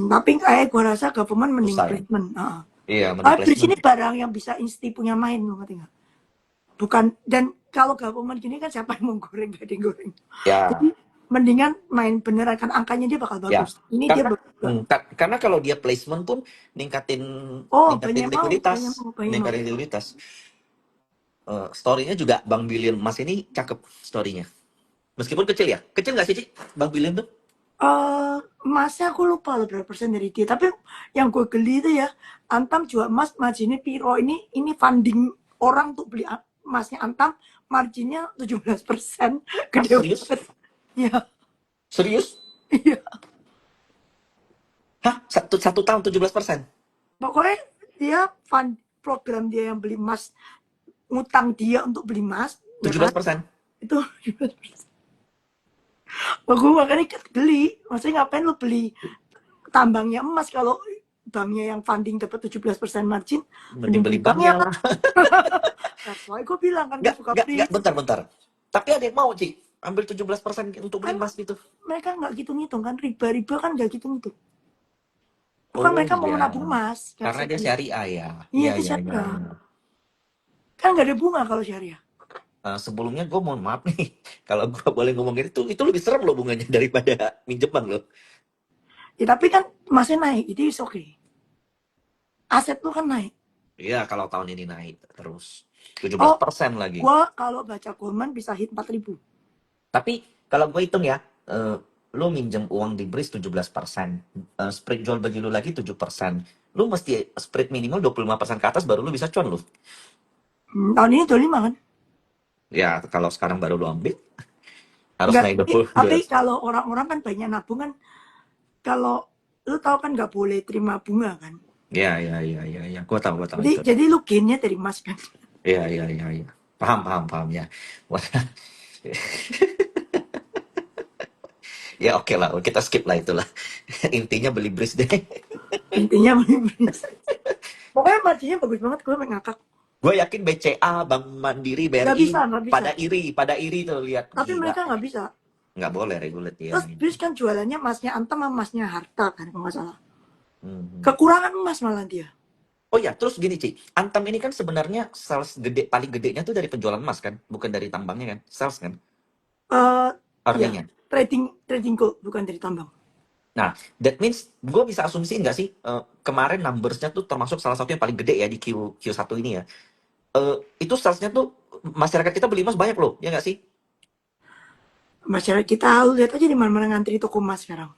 Tapi kayak gue rasa government mending Susah ya? placement. Iya, mending Tapi di sini placement. barang yang bisa insti punya main lo ngerti nggak? Bukan dan kalau government gini kan siapa yang mau goreng gak ada yang goreng. Jadi Ya, mendingan main beneran kan angkanya dia bakal ya. bagus. Ini dia Karena bagus. karena kalau dia placement pun ningkatin Oh ningkatin banyak likuiditas, mau. ningkatin likuiditas. Story-nya juga Bang Billion Mas ini cakep story-nya. Meskipun kecil ya. Kecil nggak sih, Ci? Bang Billion tuh? Emasnya aku lupa loh berapa persen dari dia. Tapi yang gue geli itu ya, Antam jual emas marginnya piro. Ini funding orang untuk beli emasnya Antam, marginnya 17%. Hah, Gede serius? banget. Ya, Serius? iya. Hah? Satu tahun 17%? Pokoknya dia fund program dia yang beli emas, ngutang dia untuk beli emas, ya kan? 17%? Itu 17%. Gue makanya geli. Maksudnya ngapain lo beli tambangnya emas kalau banknya yang funding dapat 17% margin, Mending beli beli banknya. banknya lah. That's why gue bilang kan gue suka Nggak, Breeze. bentar. Tapi ada yang mau, Ci. Ambil 17% untuk beli Kan emas gitu. mereka nggak gitu ngitung kan, riba kan nggak gitu ngitung. Bukan Oh mereka mau iya. menabung emas. Karena dia syariah ya. Iya Iya, itu iya, iya. syariah. Iya. Kan nggak ada bunga kalau syariah. Sebelumnya gue mohon maaf nih. Kalau gue boleh ngomong itu lebih serem loh bunganya daripada minjem bank loh. Ya tapi kan masih naik, itu is okay. Aset lu kan naik. Iya, kalau tahun ini naik terus. Oh, 17% lagi. gue kalau baca Goldman bisa hit 4.000. Tapi kalau gue hitung ya, lu minjem uang di Breeze 17%, spread jual bagi lu lagi 7%. Lu mesti spread minimal 25% ke atas baru lu bisa cuan lu. Tahun ini 25 kan? Ya, kalau sekarang baru lu ambil, harus Enggak, naik tapi 20. kalau orang-orang kan banyak nabung kan, kalau lu tahu kan nggak boleh terima bunga kan. Ya. Gue tahu itu. Jadi lu gainnya dari emas kan. Ya. Paham ya. Wah. Ya oke lah, kita skip lah itulah. Intinya beli Breeze deh. Intinya Breeze. Pokoknya marginnya bagus banget, gue ngakak. Gue yakin BCA, Bank Mandiri, BRI Nggak bisa. pada iri tuh lihat. Tapi Gila. mereka nggak bisa. Nggak boleh regulate ya. Terus Breeze kan jualannya emasnya Antam sama emasnya Harta kan kalau nggak salah. Hmm. Kekurangan emas malah dia. Oh ya, terus gini Ci, Antam ini kan sebenarnya sales paling gedenya tuh dari penjualan emas kan, bukan dari tambangnya kan, sales kan, harganya. Ya, trading gold bukan dari tambang. Nah, that means gue bisa asumsi nggak sih, kemarin numbers-nya tuh termasuk salah satu yang paling gede ya di Q1 ini ya. Itu salesnya tuh masyarakat kita beli emas banyak loh, ya nggak sih? Masyarakat kita lihat aja di mana-mana ngantri toko emas sekarang.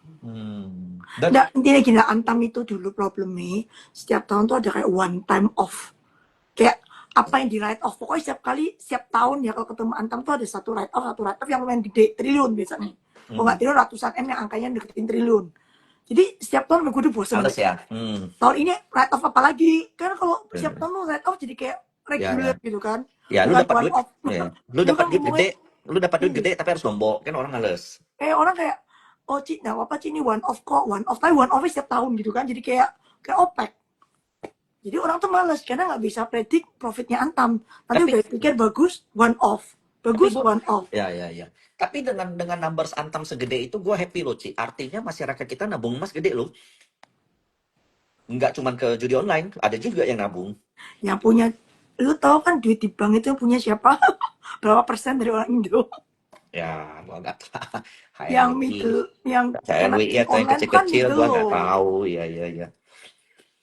Dan Nggak, intinya gini, Antam itu dulu problemnya setiap tahun tuh ada kayak one time off. Kayak apa yang di write off. Pokoknya setiap tahun ya kalau ketemu Antam tuh ada satu write off yang lumayan gede, triliun biasanya. Kalau nggak triliun, ratusan M yang angkanya deketin triliun. Jadi setiap tahun gue udah bosen. males ya. Tahun ini write off apa lagi? Karena kalau setiap tahun lu write off jadi kayak Ya, regular gitu kan. ya lu Bukan dapat one duit, off. ya. Lu Itu dapat kan duit ngomongnya, gede, lu dapat duit iya. gede tapi harus lombok, kan orang males. Orang kayak, oh Ci, nggak apa-apa Ci, ini one off kok, one off. Tapi one off setiap tahun gitu kan. Jadi kayak OPEC. Jadi orang tuh males karena nggak bisa predik profitnya Antam. Nanti Tapi udah pikir bagus, one off. Bagus, gua, one off. ya ya ya. Tapi dengan numbers Antam segede itu gua happy loh, Ci. Artinya masyarakat kita nabung emas gede loh. Nggak cuma ke judi online, ada juga yang nabung. Yang punya, lu tahu kan duit di bank itu yang punya siapa? Berapa persen dari orang Indo? Ya, gua nggak tahu. Yang HNWI, middle, yang kena HNWI judi atau yang online tuh kan kecil-kecil middle gua nggak loh. tahu. Ya ya ya.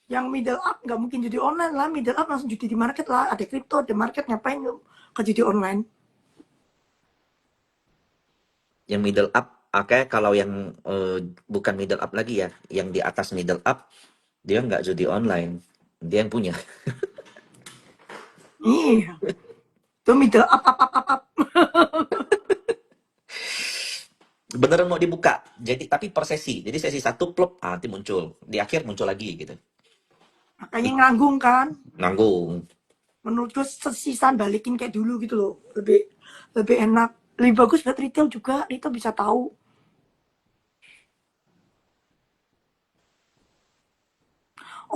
Yang middle up nggak mungkin judi online lah. Middle up langsung judi di market lah. Ada kripto, ada market, ngapain lu ke judi online? Yang middle up, oke, kalau yang bukan middle up lagi ya, yang di atas middle up, dia nggak judi online, dia yang punya. Iya. Itu middle up. Beneran mau dibuka, jadi tapi per sesi, jadi sesi satu plop, nanti muncul, di akhir muncul lagi gitu, Makanya nganggung kan. nanggung. Menurutku sesisan balikin kayak dulu gitu loh. Lebih enak. Lebih bagus buat retail juga. Retail bisa tahu.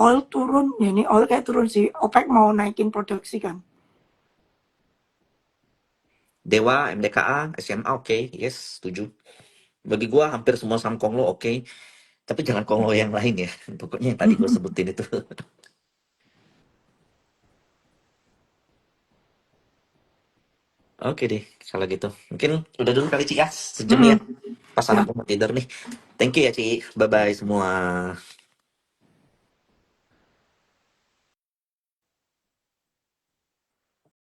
Oil turun. Ya ini oil kayak turun sih. OPEC mau naikin produksi kan. Dewa, MDKA, SMA oke, yes, setuju. Bagi gua hampir semua saham Konglo oke, tapi jangan Konglo yang lain ya. Pokoknya yang tadi gua sebutin itu. Oke deh, kalau gitu. Mungkin udah dulu kali Ci ya, sejam ya. Pas Ya. anakku mau tidur nih. Thank you ya Ci, bye-bye semua.